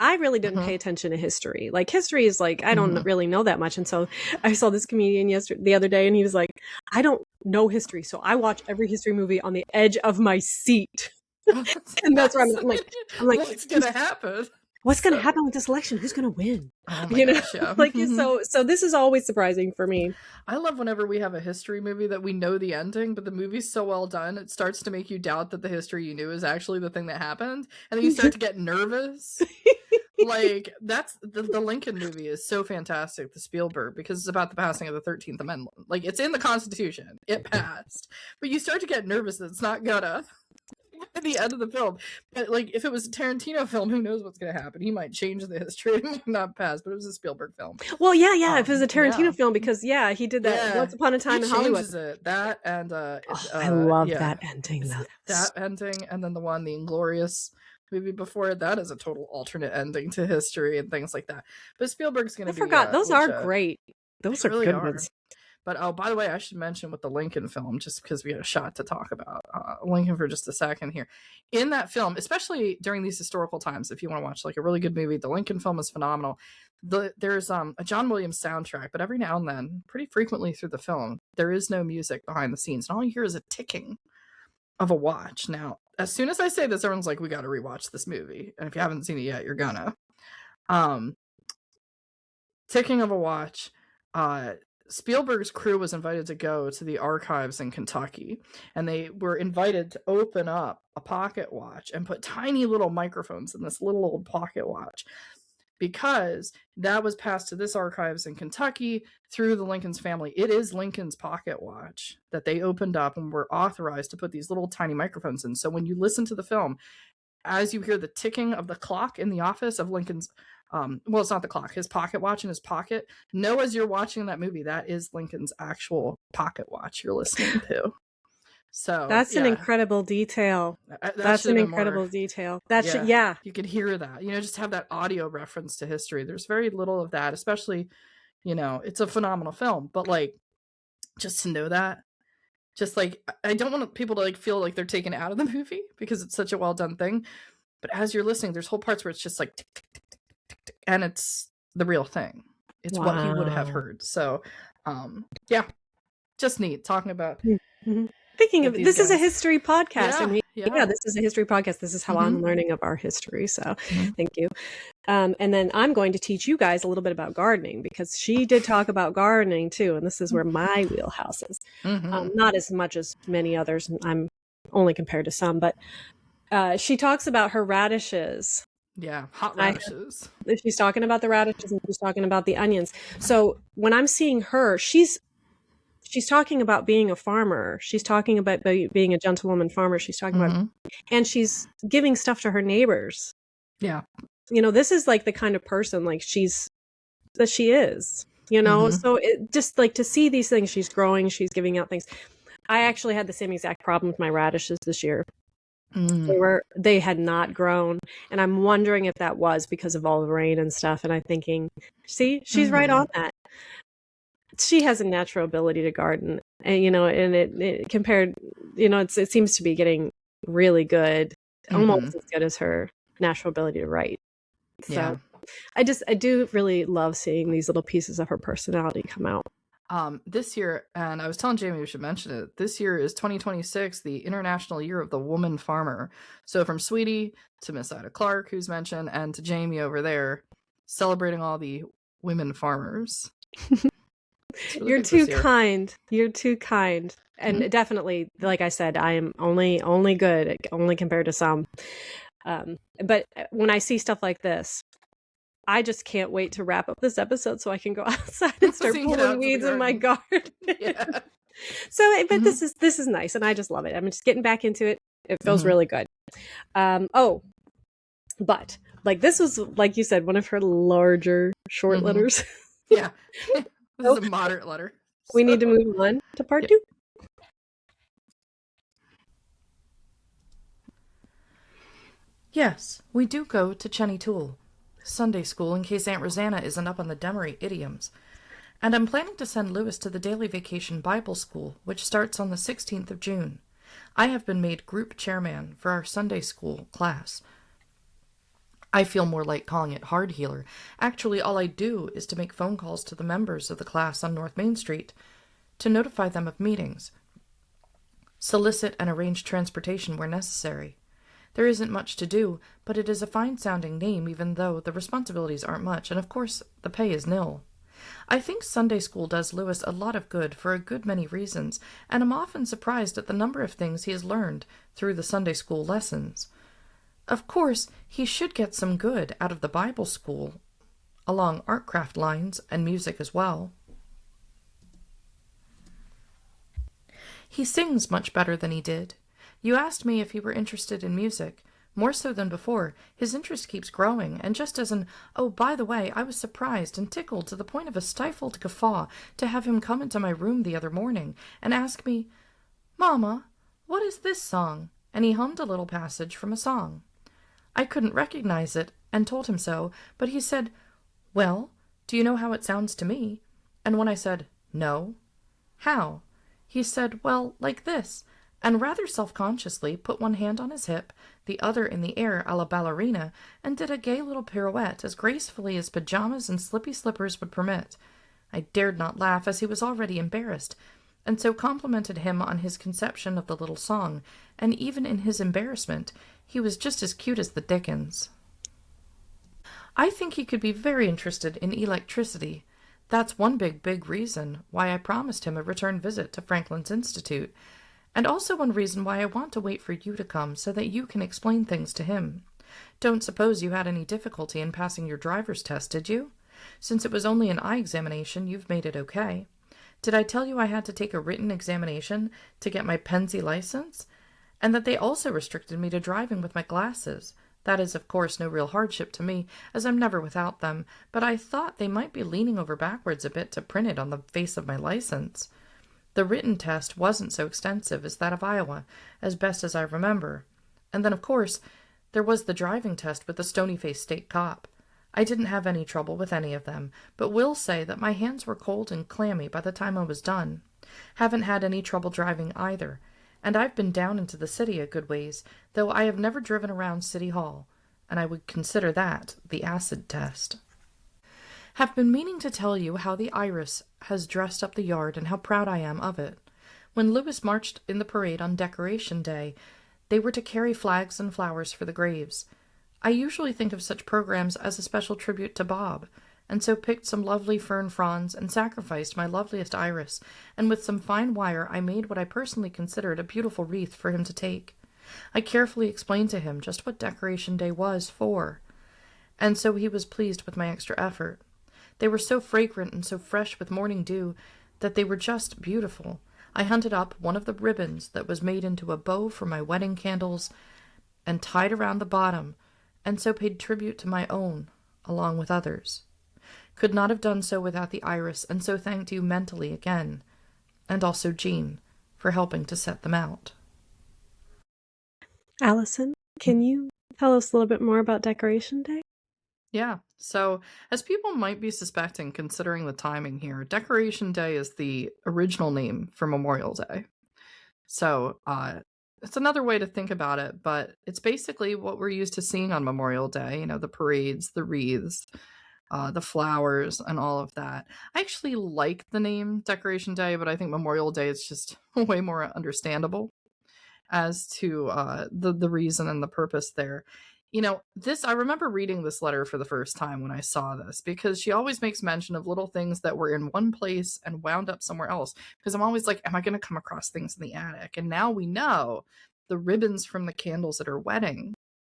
I really didn't pay attention to history. Like history is like, I don't really know that much. And so I saw this comedian the other day and he was like, I don't know history. So I watch every history movie on the edge of my seat. And that's where I'm like, what's going to happen? what's going to So, happen with this election? Who's going to win? oh my gosh, yeah. Like, so this is always surprising for me. I love whenever we have a history movie that we know the ending, but the movie's so well done, it starts to make you doubt that the history you knew is actually the thing that happened, and then you start to get nervous. Like, that's the Lincoln movie is so fantastic, the Spielberg, because it's about the passing of the 13th Amendment. Like, it's in the Constitution. It passed. But you start to get nervous that it's not gonna at the end of the film. But, like, if it was a Tarantino film, who knows what's gonna happen? He might change the history. It might not pass, but it was a Spielberg film. Well, yeah, if it was a Tarantino film, because he did that Once Upon a Time in Hollywood. It. That and I love that ending though. That ending, and then the Inglourious movie before that is a total alternate ending to history and things like that. But Spielberg's gonna be. I forgot those are great. Those are really good ones. But oh, by the way, I should mention with the Lincoln film, just because we had a shot to talk about Lincoln for just a second here. In that film, especially during these historical times, if you want to watch like a really good movie, the Lincoln film is phenomenal. There's a John Williams soundtrack, but every now and then, pretty frequently through the film, there is no music behind the scenes, and all you hear is a ticking of a watch. Now, as soon as I say this, everyone's like, we got to rewatch this movie, and if you haven't seen it yet, you're gonna. Ticking of a watch. Spielberg's crew was invited to go to the archives in Kentucky, and they were invited to open up a pocket watch and put tiny little microphones in this little old pocket watch, because that was passed to this archives in Kentucky through the Lincoln's family. It is Lincoln's pocket watch that they opened up and were authorized to put these little tiny microphones in. So when you listen to the film, as you hear the ticking of the clock in the office of Lincoln's, well, it's not the clock, his pocket watch in his pocket, know as you're watching that movie, that is Lincoln's actual pocket watch you're listening to. So that's an incredible detail. That's an incredible detail. That should, you could hear that, just have that audio reference to history. There's very little of that, especially, it's a phenomenal film, but like, just to know that, just like, I don't want people to like feel like they're taken out of the movie because it's such a well done thing. But as you're listening, there's whole parts where it's just like tick, tick, tick, tick, tick, tick, and it's the real thing. It's what you would have heard. So, just neat talking about. Mm-hmm. Speaking of, this is a history podcast. This is a history podcast. This is how I'm learning of our history. So thank you. And then I'm going to teach you guys a little bit about gardening, because she did talk about gardening too. And this is where my wheelhouse is. Not as much as many others. I'm only compared to some, but she talks about her radishes. Yeah, hot radishes. She's talking about the radishes and she's talking about the onions. So when I'm seeing her, she's talking about being a farmer. She's talking about being a gentlewoman farmer. She's talking about, and she's giving stuff to her neighbors. Yeah. This is like the kind of person like she is, so it just like to see these things, she's growing, she's giving out things. I actually had the same exact problem with my radishes this year. They had not grown, and I'm wondering if that was because of all the rain and stuff. And I'm thinking, see, she's right on that. She has a natural ability to garden, and and it compared, it seems to be getting really good, almost as good as her natural ability to write. So I do really love seeing these little pieces of her personality come out. This year, and I was telling Jamie we should mention it, this year is 2026, the International Year of the Woman Farmer. So from Sweetie to Miss Ida Clark, who's mentioned, and to Jamie over there, celebrating all the women farmers. Really You're too kind. You're too kind. And definitely, like I said, I am only good, only compared to some. But when I see stuff like this, I just can't wait to wrap up this episode so I can go outside and start pulling weeds in my garden. Yeah. So, but this is nice, and I just love it. I'm just getting back into it. It feels really good. But like this was, like you said, one of her larger short letters. Yeah. This is a moderate letter. We need to move on to part 2. Yes, we do go to Cheney Toole Sunday school in case Aunt Rosanna isn't up on the Demery idioms. And I'm planning to send Lewis to the Daily Vacation Bible School, which starts on the 16th of June. I have been made group chairman for our Sunday school class. I feel more like calling it hard healer. Actually, all I do is to make phone calls to the members of the class on North Main Street to notify them of meetings, solicit and arrange transportation where necessary. There isn't much to do, but it is a fine-sounding name even though the responsibilities aren't much, and of course the pay is nil. I think Sunday school does Lewis a lot of good for a good many reasons, and am often surprised at the number of things he has learned through the Sunday school lessons. Of course, he should get some good out of the Bible school, along art craft lines and music as well. He sings much better than he did. You asked me if he were interested in music. More so than before, his interest keeps growing, and just as an, oh, by the way, I was surprised and tickled to the point of a stifled guffaw to have him come into my room the other morning and ask me, "Mamma, what is this song?" And he hummed a little passage from a song. I couldn't recognize it, and told him so, but he said, "Well, do you know how it sounds to me?" And when I said, "No." "How?" He said, "Well, like this," and rather self-consciously put one hand on his hip, the other in the air a la ballerina, and did a gay little pirouette as gracefully as pajamas and slippy slippers would permit. I dared not laugh, as he was already embarrassed, and so complimented him on his conception of the little song, and even in his embarrassment, he was just as cute as the dickens. I think he could be very interested in electricity. That's one big reason why I promised him a return visit to Franklin's Institute, and also one reason why I want to wait for you to come so that you can explain things to him. Don't suppose you had any difficulty in passing your driver's test, did you? Since it was only an eye examination, you've made it okay. Did I tell you I had to take a written examination to get my Pennsy license? And that they also restricted me to driving with my glasses. That is, of course, no real hardship to me, as I'm never without them, but I thought they might be leaning over backwards a bit to print it on the face of my license. The written test wasn't so extensive as that of Iowa, as best as I remember. And then, of course, there was the driving test with the stony-faced state cop. I didn't have any trouble with any of them, but will say that my hands were cold and clammy by the time I was done. Haven't had any trouble driving either, and I've been down into the city a good ways, though I have never driven around City Hall, and I would consider that the acid test. Have been meaning to tell you how the Iris has dressed up the yard and how proud I am of it. When Lewis marched in the parade on Decoration Day, they were to carry flags and flowers for the graves. I usually think of such programs as a special tribute to Bob, and so picked some lovely fern fronds and sacrificed my loveliest iris, and with some fine wire I made what I personally considered a beautiful wreath for him to take. I carefully explained to him just what Decoration Day was for, and so he was pleased with my extra effort. They were so fragrant and so fresh with morning dew that they were just beautiful. I hunted up one of the ribbons that was made into a bow for my wedding candles and tied around the bottom, and so paid tribute to my own, along with others. Could not have done so without the iris, and so thanked you mentally again, and also Jean, for helping to set them out. Allison, can you tell us a little bit more about Decoration Day? Yeah, so as people might be suspecting, considering the timing here, Decoration Day is the original name for Memorial Day. So it's another way to think about it, but it's basically what we're used to seeing on Memorial Day, you know, the parades, the wreaths, the flowers, and all of that. I actually like the name Decoration Day, but I think Memorial Day is just way more understandable as to the reason and the purpose there. You know, this, I remember reading this letter for the first time when I saw this, because she always makes mention of little things that were in one place and wound up somewhere else. Because I'm always like, am I going to come across things in the attic? And now we know the ribbons from the candles at her wedding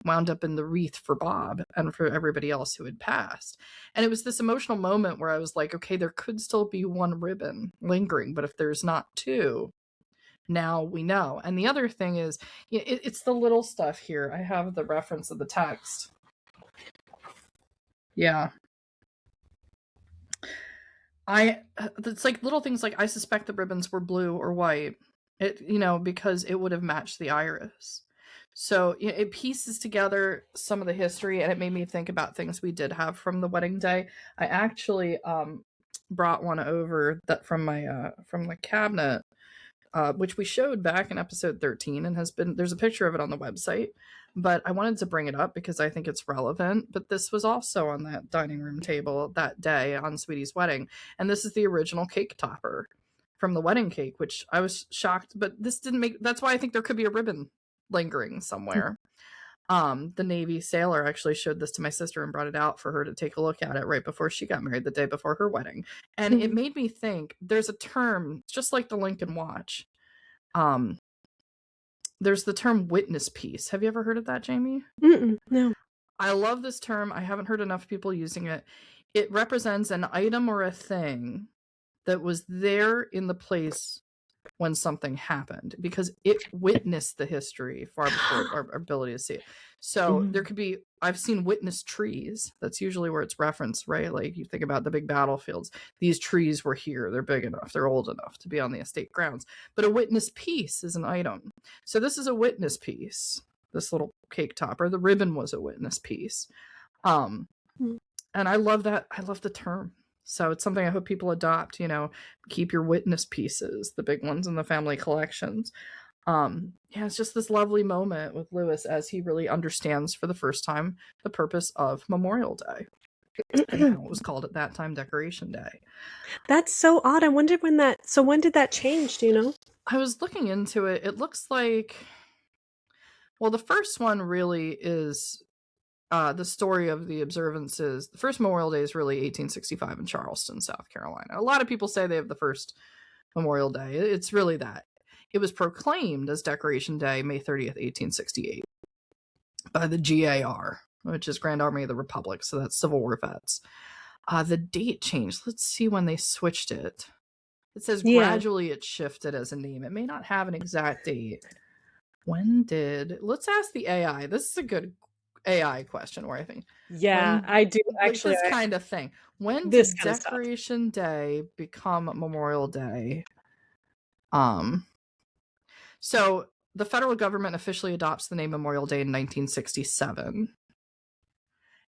wound up in the wreath for Bob and for everybody else who had passed. And it was this emotional moment where I was like, okay, there could still be one ribbon lingering, but if there's not two, now we know. And the other thing is, it's the little stuff here. I have the reference of the text. Yeah. It's like little things like, I suspect the ribbons were blue or white, because it would have matched the iris. So it pieces together some of the history, and it made me think about things we did have from the wedding day. I actually brought one over that from the cabinet, which we showed back in episode 13, and there's a picture of it on the website, but I wanted to bring it up because I think it's relevant. But this was also on that dining room table that day on Sweetie's wedding, and this is the original cake topper from the wedding cake, which I was shocked, but this didn't make, that's why I think there could be a ribbon lingering somewhere. The Navy sailor actually showed this to my sister and brought it out for her to take a look at it right before she got married, the day before her wedding. And it made me think, there's a term, just like the Lincoln Watch. There's the term witness piece. Have you ever heard of that, Jamie? No. I love this term. I haven't heard enough people using it. It represents an item or a thing that was there in the place when something happened, because it witnessed the history far before our ability to see it. So there could be, I've seen witness trees. That's usually where it's referenced, right? Like you think about the big battlefields. These trees were here. They're big enough. They're old enough to be on the estate grounds. But a witness piece is an item. So this is a witness piece. This little cake topper. The ribbon was a witness piece. And I love that. I love the term. So it's something I hope people adopt, keep your witness pieces, the big ones in the family collections. It's just this lovely moment with Lewis as he really understands for the first time the purpose of Memorial Day. And how it was called at that time Decoration Day. That's so odd. I wondered when did that change? Do you know? I was looking into it. It looks like, well, the first one really is the story of the observances. The first Memorial Day is really 1865 in Charleston, South Carolina. A lot of people say they have the first Memorial Day. It's really that. It was proclaimed as Decoration Day May 30th, 1868 by the GAR, which is Grand Army of the Republic. So that's Civil War vets. The date changed. Let's see when they switched it. It says gradually it shifted as a name. It may not have an exact date. Let's ask the AI. This is a good AI question where I think. Yeah, I do actually. This kind of thing. When did Decoration Day become Memorial Day? So the federal government officially adopts the name Memorial Day in 1967.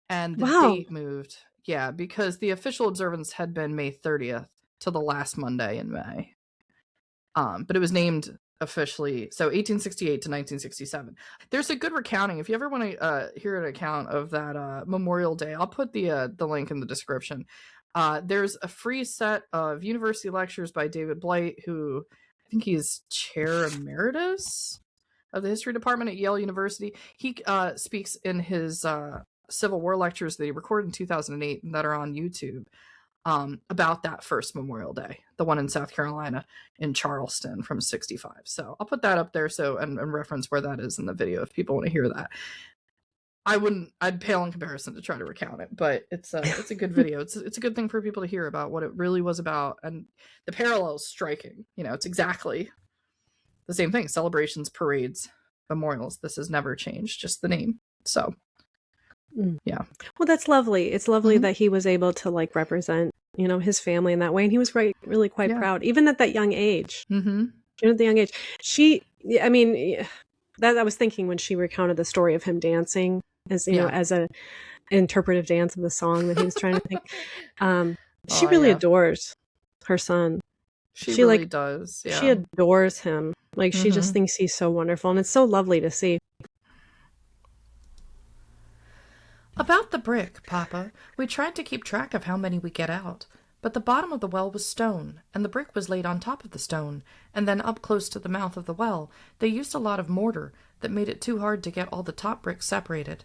And the date moved. Yeah, because the official observance had been May 30th to the last Monday in May. But it was named officially, so 1868 to 1967. There's a good recounting. If you ever want to hear an account of that Memorial Day, I'll put the link in the description. There's a free set of university lectures by David Blight, who I think he's chair emeritus of the history department at Yale University. He speaks in his Civil War lectures that he recorded in 2008 and that are on YouTube. About that first Memorial Day, the one in South Carolina in Charleston from 65. So I'll put that up there and reference where that is in the video if people want to hear that. I'd pale in comparison to try to recount it, but it's a good video. It's a good thing for people to hear about what it really was about, and the parallels striking. It's exactly the same thing. Celebrations, parades, memorials. This has never changed, just the name. So yeah. Well, that's lovely. It's lovely that he was able to represent, his family in that way. And he was really quite proud, even at that young age. At the young age. I was thinking when she recounted the story of him dancing as, as a interpretive dance of the song that he was trying to think. She really adores her son. She really does. Yeah. She adores him. She just thinks he's so wonderful. And it's so lovely to see. About the brick, Papa, we tried to keep track of how many we get out, but the bottom of the well was stone, and the brick was laid on top of the stone, and then up close to the mouth of the well, they used a lot of mortar that made it too hard to get all the top bricks separated.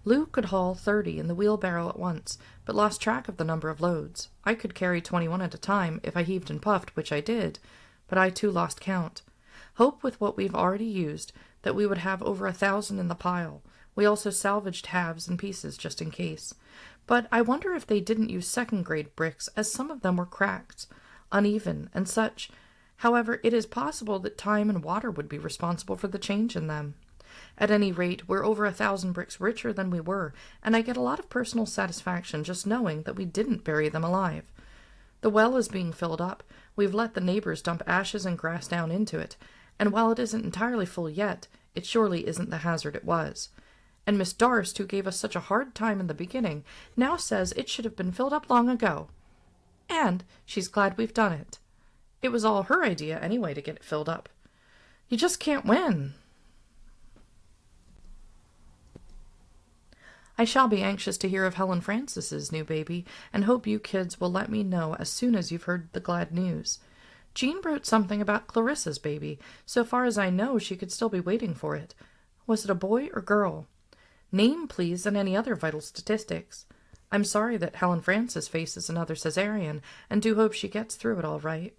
Lou could haul 30 in the wheelbarrow at once, but lost track of the number of loads. I could carry 21 at a time if I heaved and puffed, which I did, but I too lost count. Hope with what we've already used that we would have over 1,000 in the pile. We also salvaged halves and pieces just in case. But I wonder if they didn't use second-grade bricks, as some of them were cracked, uneven, and such. However, it is possible that time and water would be responsible for the change in them. At any rate, we're over 1,000 bricks richer than we were, and I get a lot of personal satisfaction just knowing that we didn't bury them alive. The well is being filled up. We've let the neighbors dump ashes and grass down into it, and while it isn't entirely full yet, it surely isn't the hazard it was. And Miss Darst, who gave us such a hard time in the beginning, now says it should have been filled up long ago. And she's glad we've done it. It was all her idea anyway to get it filled up. You just can't win. I shall be anxious to hear of Helen Francis's new baby, and hope you kids will let me know as soon as you've heard the glad news. Jean wrote something about Clarissa's baby. So far as I know, she could still be waiting for it. Was it a boy or girl? Name, please, and any other vital statistics. I'm sorry that Helen Francis faces another cesarean, and do hope she gets through it all right.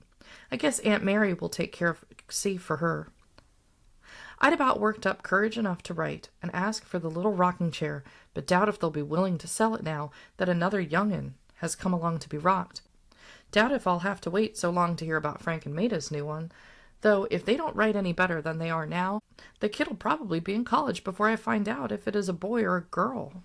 I guess Aunt Mary will take care of C for her. I'd about worked up courage enough to write and ask for the little rocking chair, but doubt if they'll be willing to sell it now that another young'un has come along to be rocked. Doubt if I'll have to wait so long to hear about Frank and Maida's new one, though if they don't write any better than they are now, the kid'll probably be in college before I find out if it is a boy or a girl.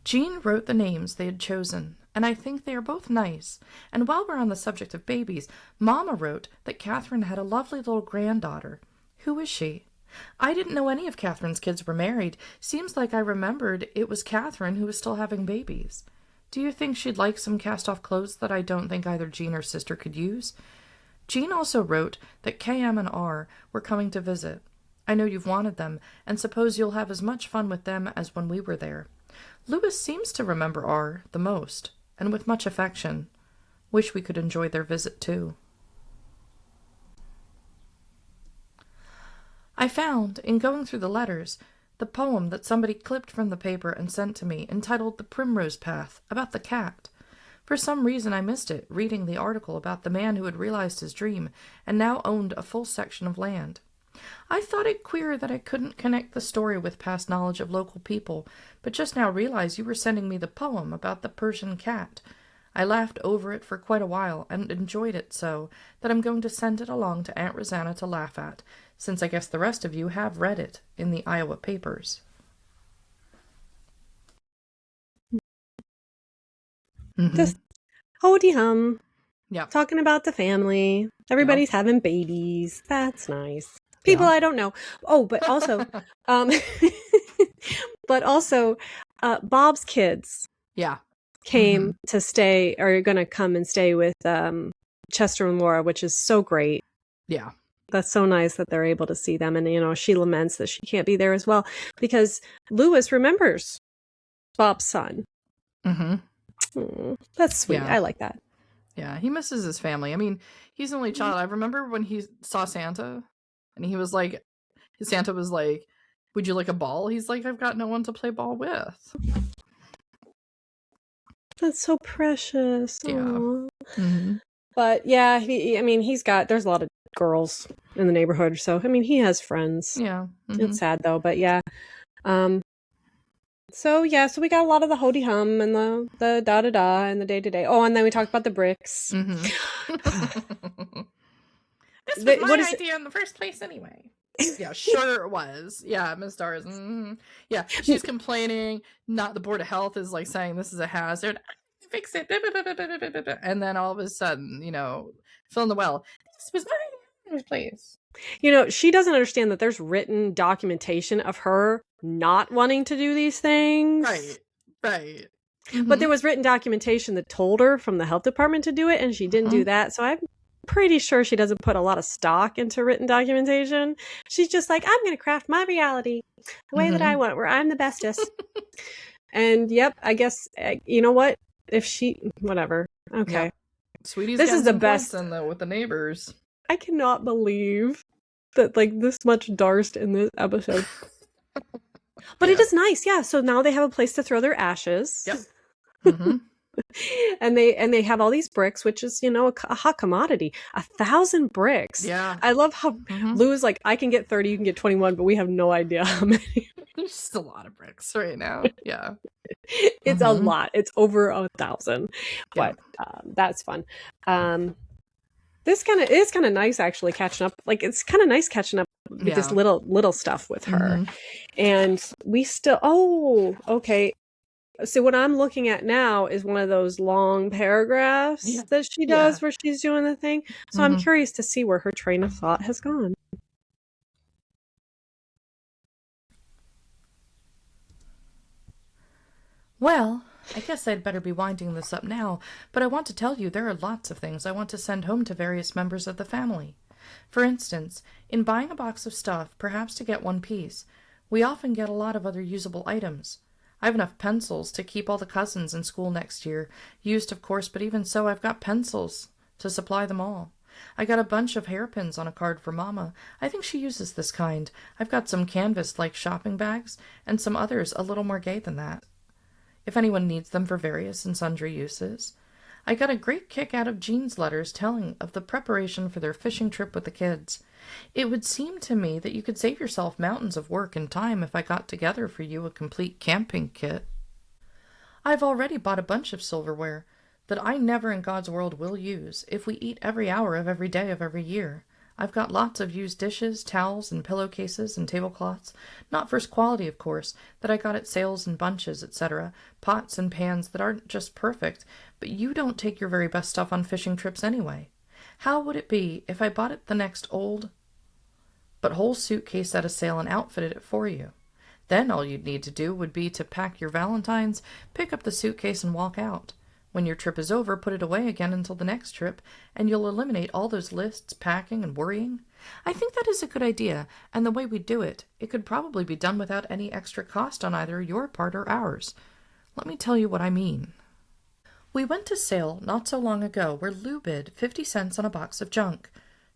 Jean wrote the names they had chosen, and I think they are both nice. And while we're on the subject of babies, Mama wrote that Catherine had a lovely little granddaughter. Who is she? I didn't know any of Catherine's kids were married. Seems like I remembered it was Catherine who was still having babies. Do you think she'd like some cast-off clothes that I don't think either Jean or sister could use? Jean also wrote that KM and R were coming to visit. I know you've wanted them, and suppose you'll have as much fun with them as when we were there. Louis seems to remember R the most, and with much affection. Wish we could enjoy their visit too. I found, in going through the letters, the poem that somebody clipped from the paper and sent to me, entitled The Primrose Path, about the cat. For some reason I missed it, reading the article about the man who had realized his dream and now owned a full section of land. I thought it queer that I couldn't connect the story with past knowledge of local people, but just now realized you were sending me the poem about the Persian cat. I laughed over it for quite a while, and enjoyed it so that I'm going to send it along to Aunt Rosanna to laugh at, since I guess the rest of you have read it in the Iowa papers. Just hody hum. Yeah. Talking about the family. Everybody's having babies. That's nice. People I don't know. Oh, but also, Bob's kids. Yeah. Came to stay, or are going to come and stay with Chester and Laura, which is so great. Yeah. That's so nice that they're able to see them. And, she laments that she can't be there as well because Louis remembers Bob's son. That's sweet. Yeah. I like that. Yeah, he misses his family. I mean, he's an only child. I remember when he saw Santa and he was like, Santa was like, would you like a ball? He's like, I've got no one to play ball with. That's so precious. Yeah. But yeah, there's a lot of girls in the neighborhood. So, he has friends. Yeah. It's sad though, but yeah. So we got a lot of the hody hum and the da-da-da and the day-to-day. Oh, and then we talked about the bricks. This was my idea in the first place anyway. Yeah, sure it was. Yeah, Miss Stars. Yeah, she's complaining. Not the Board of Health is like saying this is a hazard. Fix it. And then all of a sudden, fill in the well. This was my place. She doesn't understand that there's written documentation of her not wanting to do these things. Right. But there was written documentation that told her from the health department to do it, and she didn't do that. So I'm pretty sure she doesn't put a lot of stock into written documentation. She's just like, I'm going to craft my reality the way that I want, where I'm the bestest. And yep, I guess, you know what? If she, whatever. Okay. Yeah. Sweetie's this is the best with the neighbors. I cannot believe that this much Darst in this episode. But it is nice, yeah. So now they have a place to throw their ashes. Yep. and they have all these bricks, which is a hot commodity. 1,000 bricks. Yeah. I love how Lou is like, I can get 30, you can get 21, but we have no idea how many. There's just a lot of bricks right now. Yeah. It's a lot. It's over 1,000. But that's fun. This is kind of nice actually catching up. It's kind of nice catching up with this little stuff with her. And we still okay. So what I'm looking at now is one of those long paragraphs that she does where she's doing the thing. So I'm curious to see where her train of thought has gone. Well, I guess I'd better be winding this up now, but I want to tell you there are lots of things I want to send home to various members of the family. For instance, in buying a box of stuff, perhaps to get one piece, we often get a lot of other usable items. I have enough pencils to keep all the cousins in school next year, used of course, but even so I've got pencils to supply them all. I got a bunch of hairpins on a card for Mama. I think she uses this kind. I've got some canvas-like shopping bags, and some others a little more gay than that, if anyone needs them for various and sundry uses. I got a great kick out of Jean's letters telling of the preparation for their fishing trip with the kids. It would seem to me that you could save yourself mountains of work and time if I got together for you a complete camping kit. I've already bought a bunch of silverware that I never in God's world will use if we eat every hour of every day of every year. I've got lots of used dishes, towels, and pillowcases and tablecloths, not first quality, of course, that I got at sales and bunches, etc., pots and pans that aren't just perfect, but you don't take your very best stuff on fishing trips anyway. How would it be if I bought it the next old but whole suitcase at a sale and outfitted it for you? Then all you'd need to do would be to pack your valentines, pick up the suitcase, and walk out. When your trip is over, put it away again until the next trip, and you'll eliminate all those lists, packing, and worrying. I think that is a good idea, and the way we do it, it could probably be done without any extra cost on either your part or ours. Let me tell you what I mean. We went to sale not so long ago where Lou bid 50 cents on a box of junk.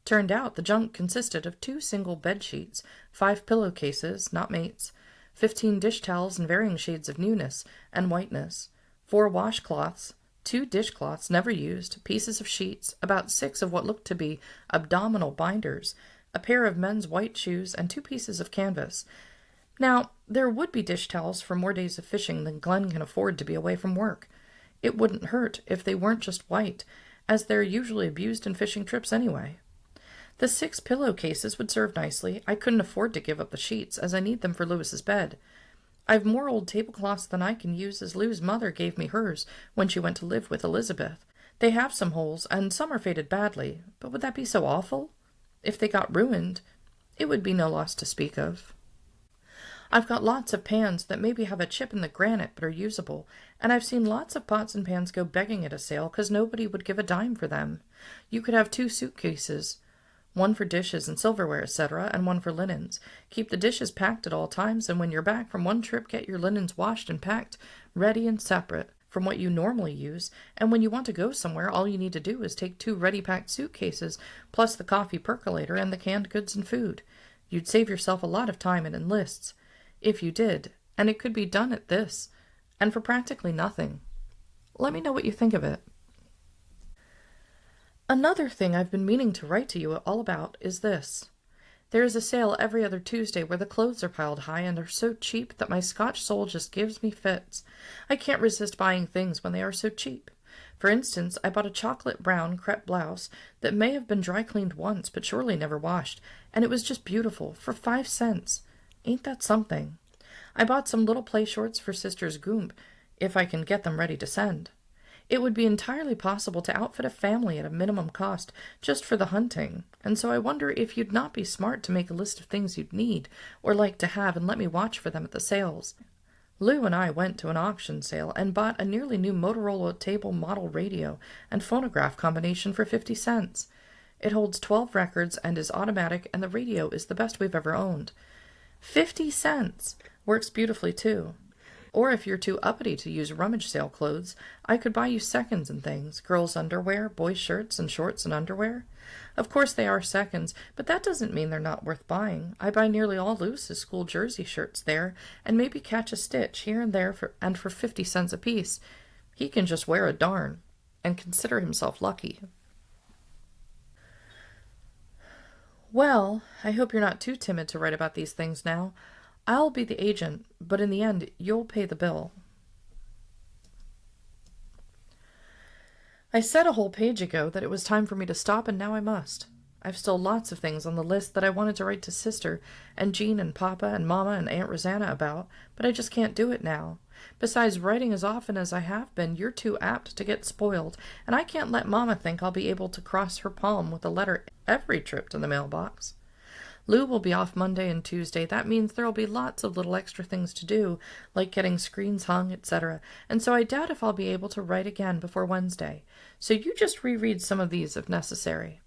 Turned out the junk consisted of 2 single bed sheets, 5 pillowcases, not mates, 15 dish towels in varying shades of newness and whiteness, 4 washcloths, 2 dishcloths never used, pieces of sheets, about 6 of what looked to be abdominal binders, a pair of men's white shoes, and 2 pieces of canvas. Now, there would be dish towels for more days of fishing than Glenn can afford to be away from work. It wouldn't hurt if they weren't just white, as they're usually abused in fishing trips anyway. The 6 pillowcases would serve nicely. I couldn't afford to give up the sheets, as I need them for Lewis's bed. I've more old tablecloths than I can use, as Lou's mother gave me hers when she went to live with Elizabeth. They have some holes, and some are faded badly, but would that be so awful? If they got ruined, it would be no loss to speak of. I've got lots of pans that maybe have a chip in the granite but are usable, and I've seen lots of pots and pans go begging at a sale because nobody would give a dime for them. You could have 2 suitcases, one for dishes and silverware, etc., and one for linens. Keep the dishes packed at all times, and when you're back from one trip, get your linens washed and packed, ready and separate from what you normally use, and when you want to go somewhere, all you need to do is take 2 ready-packed suitcases, plus the coffee percolator and the canned goods and food. You'd save yourself a lot of time and enlists, if you did, and it could be done at this, and for practically nothing. Let me know what you think of it. Another thing I've been meaning to write to you all about is this. There is a sale every other Tuesday where the clothes are piled high and are so cheap that my Scotch soul just gives me fits. I can't resist buying things when they are so cheap. For instance, I bought a chocolate brown crepe blouse that may have been dry cleaned once but surely never washed, and it was just beautiful, for 5 cents. Ain't that something? I bought some little play shorts for Sisters Goomb, if I can get them ready to send. It would be entirely possible to outfit a family at a minimum cost just for the hunting, and so I wonder if you'd not be smart to make a list of things you'd need or like to have and let me watch for them at the sales. Lou and I went to an auction sale and bought a nearly new Motorola table model radio and phonograph combination for 50 cents. It holds 12 records and is automatic, and the radio is the best we've ever owned. 50 cents! Works beautifully, too. Or if you're too uppity to use rummage sale clothes, I could buy you seconds and things, girls' underwear, boys' shirts and shorts and underwear. Of course they are seconds, but that doesn't mean they're not worth buying. I buy nearly all Lewis's school jersey shirts there, and maybe catch a stitch here and there for 50 cents apiece. He can just wear a darn, and consider himself lucky. Well, I hope you're not too timid to write about these things now. I'll be the agent, but in the end, you'll pay the bill. I said a whole page ago that it was time for me to stop, and now I must. I've still lots of things on the list that I wanted to write to Sister and Jean and Papa and Mama and Aunt Rosanna about, but I just can't do it now. Besides, writing as often as I have been, you're too apt to get spoiled, and I can't let Mama think I'll be able to cross her palm with a letter every trip to the mailbox. Lou will be off Monday and Tuesday. That means there'll be lots of little extra things to do, like getting screens hung, etc., and so I doubt if I'll be able to write again before Wednesday. So you just reread some of these if necessary.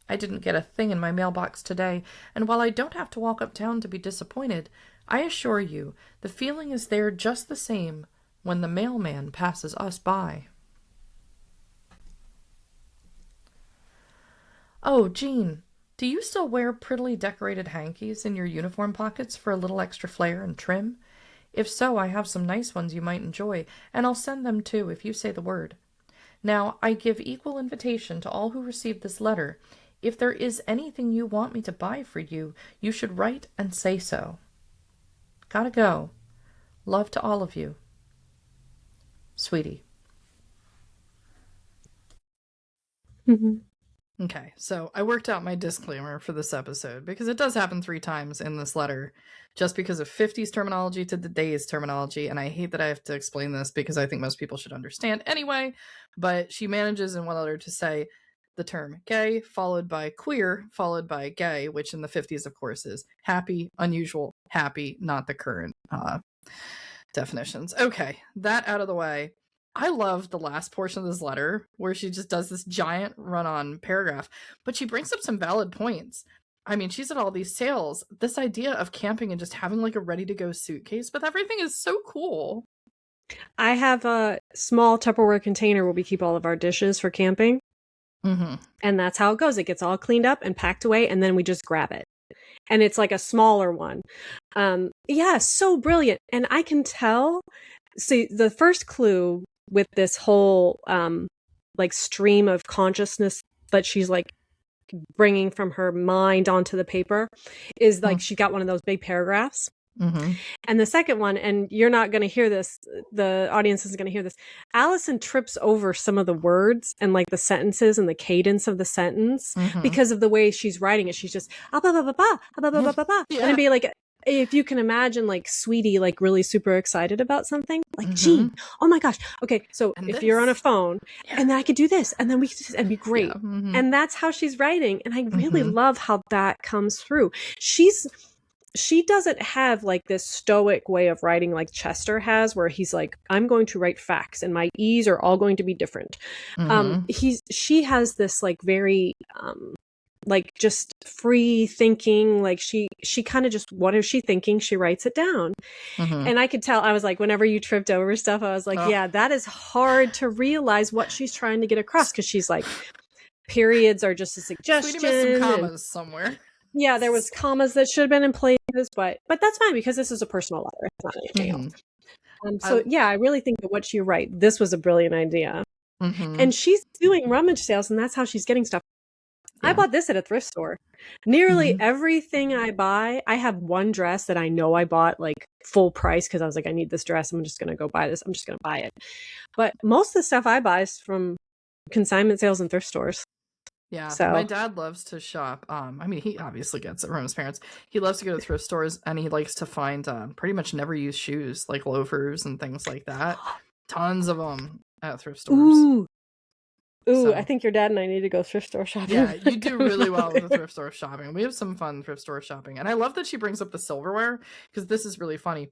I didn't get a thing in my mailbox today, and while I don't have to walk uptown to be disappointed, I assure you the feeling is there just the same when the mailman passes us by. Oh, Jean, do you still wear prettily decorated hankies in your uniform pockets for a little extra flair and trim? If so, I have some nice ones you might enjoy, and I'll send them too if you say the word. Now, I give equal invitation to all who receive this letter. If there is anything you want me to buy for you, you should write and say so. Gotta go. Love to all of you. Sweetie. Okay, so I worked out my disclaimer for this episode because it does happen 3 times in this letter, just because of 50s terminology to today's terminology, and I hate that I have to explain this because I think most people should understand anyway, but she manages in one letter to say the term gay, followed by queer, followed by gay, which in the 50s, of course, is happy, unusual, happy, not the current definitions. Okay, that out of the way. I love the last portion of this letter where she just does this giant run-on paragraph, but she brings up some valid points. I mean, she's at all these sales. This idea of camping and just having like a ready-to-go suitcase with everything is so cool. I have a small Tupperware container where we keep all of our dishes for camping. Mm-hmm. And that's how it goes. It gets all cleaned up and packed away, and then we just grab it. And it's like a smaller one. Yeah, so brilliant. And I can tell. See, the first clue with this whole like stream of consciousness that she's like bringing from her mind onto the paper is like she got one of those big paragraphs. Mm-hmm. And the second one, and you're not going to hear this, the audience isn't going to hear this, Allison trips over some of the words and like the sentences and the cadence of the sentence because of the way she's writing it. She's just and it'd be like, if you can imagine like Sweetie like really super excited about something, like Jean, oh my gosh, okay, so And if this. you're on a phone and then I could do this and then we could just, and be great. Yeah. Mm-hmm. And that's how she's writing, and I really love how that comes through. She doesn't have like this stoic way of writing like Chester has, where he's like, I'm going to write facts and my E's are all going to be different. She has this like very like just free thinking, like she kind of just, what is she thinking, she writes it down. And I could tell, I was like, whenever you tripped over stuff, I was like, yeah, that is hard to realize what she's trying to get across, because she's like, periods are just a suggestion. Sweetie missed some commas somewhere. Yeah, there was commas that should have been in places, but that's fine because this is a personal letter. It's not anything else. So yeah, I really think that what she write, this was a brilliant idea. And she's doing rummage sales, and that's how she's getting stuff. Yeah. I bought this at a thrift store. Nearly everything I buy, I have one dress that I know I bought like full price because I was like, I need this dress. I'm just going to go buy this. I'm just going to buy it. But most of the stuff I buy is from consignment sales and thrift stores. Yeah, so my dad loves to shop. I mean, he obviously gets it from his parents. He loves to go to thrift stores, and he likes to find pretty much never used shoes, like loafers and things like that. Tons of them at thrift stores. Ooh, so, I think your dad and I need to go thrift store shopping. Yeah, you do really well with the thrift store shopping. We have some fun thrift store shopping. And I love that she brings up the silverware, because this is really funny.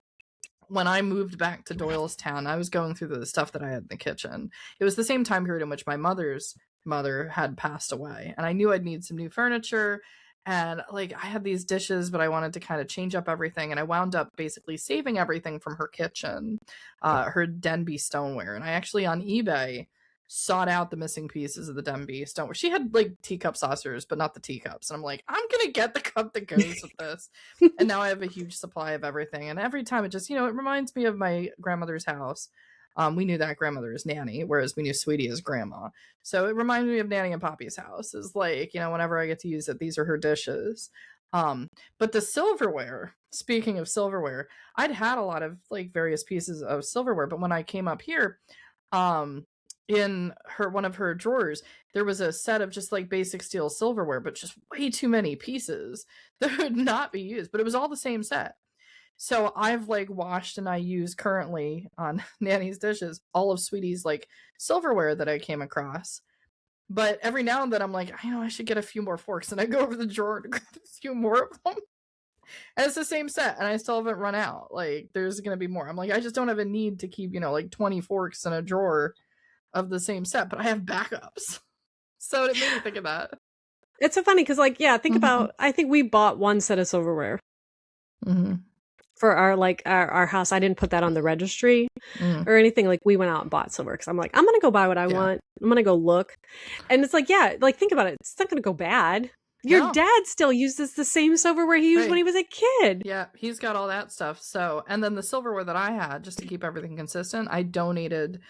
When I moved back to Doylestown, I was going through the stuff that I had in the kitchen. It was the same time period in which my mother's mother had passed away, and I knew I'd need some new furniture, and like I had these dishes, but I wanted to kind of change up everything, and I wound up basically saving everything from her kitchen, her Denby stoneware. And I actually on eBay sought out the missing pieces of the Denby stoneware. She had like teacup saucers, but not the teacups, and I'm like, I'm gonna get the cup that goes with this. And now I have a huge supply of everything, and every time it just, it reminds me of my grandmother's house. We knew that grandmother as Nanny, whereas we knew Sweetie as Grandma. So it reminded me of Nanny and Poppy's house. Is like, whenever I get to use it, these are her dishes. But the silverware, speaking of silverware, I'd had a lot of like various pieces of silverware, but when I came up here, in one of her drawers, there was a set of just like basic steel silverware, but just way too many pieces that would not be used, but it was all the same set. So I've like washed, and I use currently on Nanny's dishes all of Sweetie's like silverware that I came across. But every now and then I'm like, I should get a few more forks, and I go over the drawer to grab a few more of them. And it's the same set, and I still haven't run out. Like, there's gonna be more. I'm like, I just don't have a need to keep, like 20 forks in a drawer of the same set, but I have backups. So it made me think of that. It's so funny because, like, yeah, think about, I think we bought one set of silverware. for our house. I didn't put that on the registry or anything. Like, we went out and bought silver because I'm like, I'm gonna go buy what I want. I'm gonna go look, and it's like, yeah, like, think about it. It's not gonna go bad. Your dad still uses the same silverware he used when he was a kid. Yeah, he's got all that stuff. So, and then the silverware that I had, just to keep everything consistent, I donated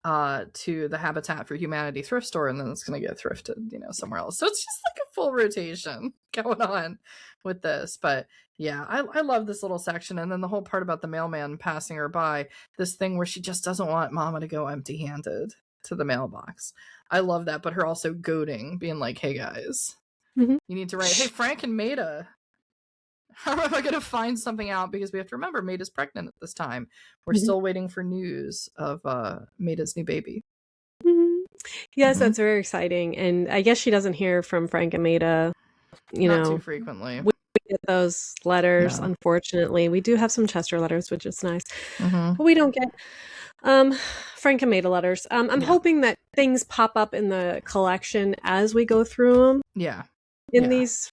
to the Habitat for Humanity thrift store, and then it's going to get thrifted, somewhere else. So it's just like a full rotation going on with this. But yeah, I love this little section. And then the whole part about the mailman passing her by, this thing where she just doesn't want Mama to go empty-handed to the mailbox. I love that, but her also goading, being like, hey guys, you need to write, hey, Frank and Maida, how am I going to find something out? Because we have to remember Maida's pregnant at this time. We're still waiting for news of Maida's new baby. Yes, that's very exciting. And I guess she doesn't hear from Frank and Maida, Not too frequently. We get those letters, unfortunately. We do have some Chester letters, which is nice. But we don't get Frank and Maida letters. I'm hoping that things pop up in the collection as we go through them. Yeah. In these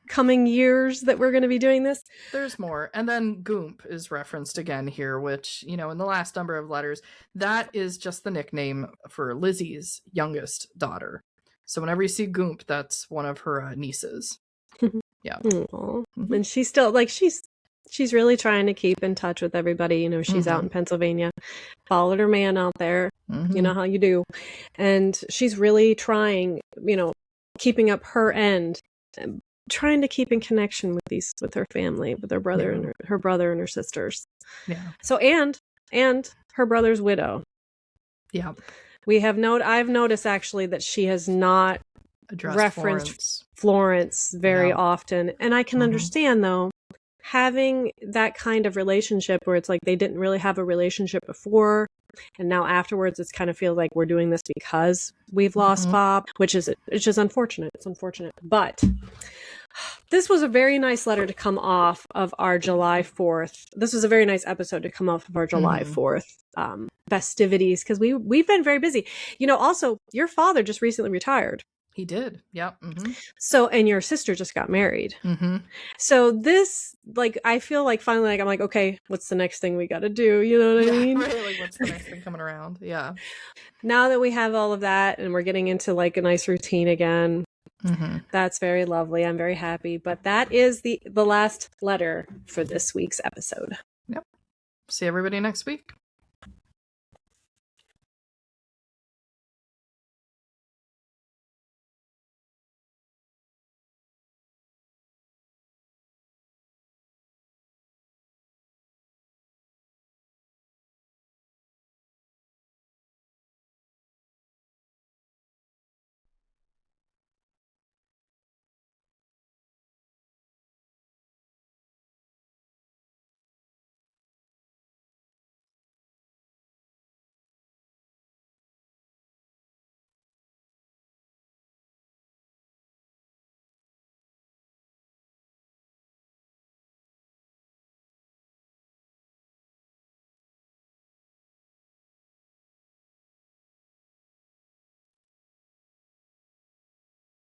coming years that we're going to be doing this. There's more. And then Goomp is referenced again here, which, in the last number of letters, that is just the nickname for Lizzie's youngest daughter. So whenever you see Goomp, that's one of her nieces. Yeah. And she's still, like, she's really trying to keep in touch with everybody. She's out in Pennsylvania, followed her man out there. You know how you do. And she's really trying, keeping up her end, trying to keep in connection with her family, with her brother and her brother and her sisters. Yeah. So and her brother's widow. Yeah. I've noticed actually that she has not referenced Florence very often, and I can understand though, having that kind of relationship where it's like they didn't really have a relationship before, and now afterwards it's kind of feels like we're doing this because we've lost Bob, which is unfortunate. It's unfortunate. But this was a very nice letter to come off of our July 4th. This was a very nice episode to come off of our July 4th festivities, because we've been very busy. Also, your father just recently retired. He did. Yep. So, and your sister just got married. So this, like, I feel like finally, like, I'm like, okay, what's the next thing we got to do? You know what I mean? Right. Like, what's the next thing coming around? Yeah. Now that we have all of that and we're getting into like a nice routine again, that's very lovely. I'm very happy. But that is the last letter for this week's episode. Yep. See everybody next week.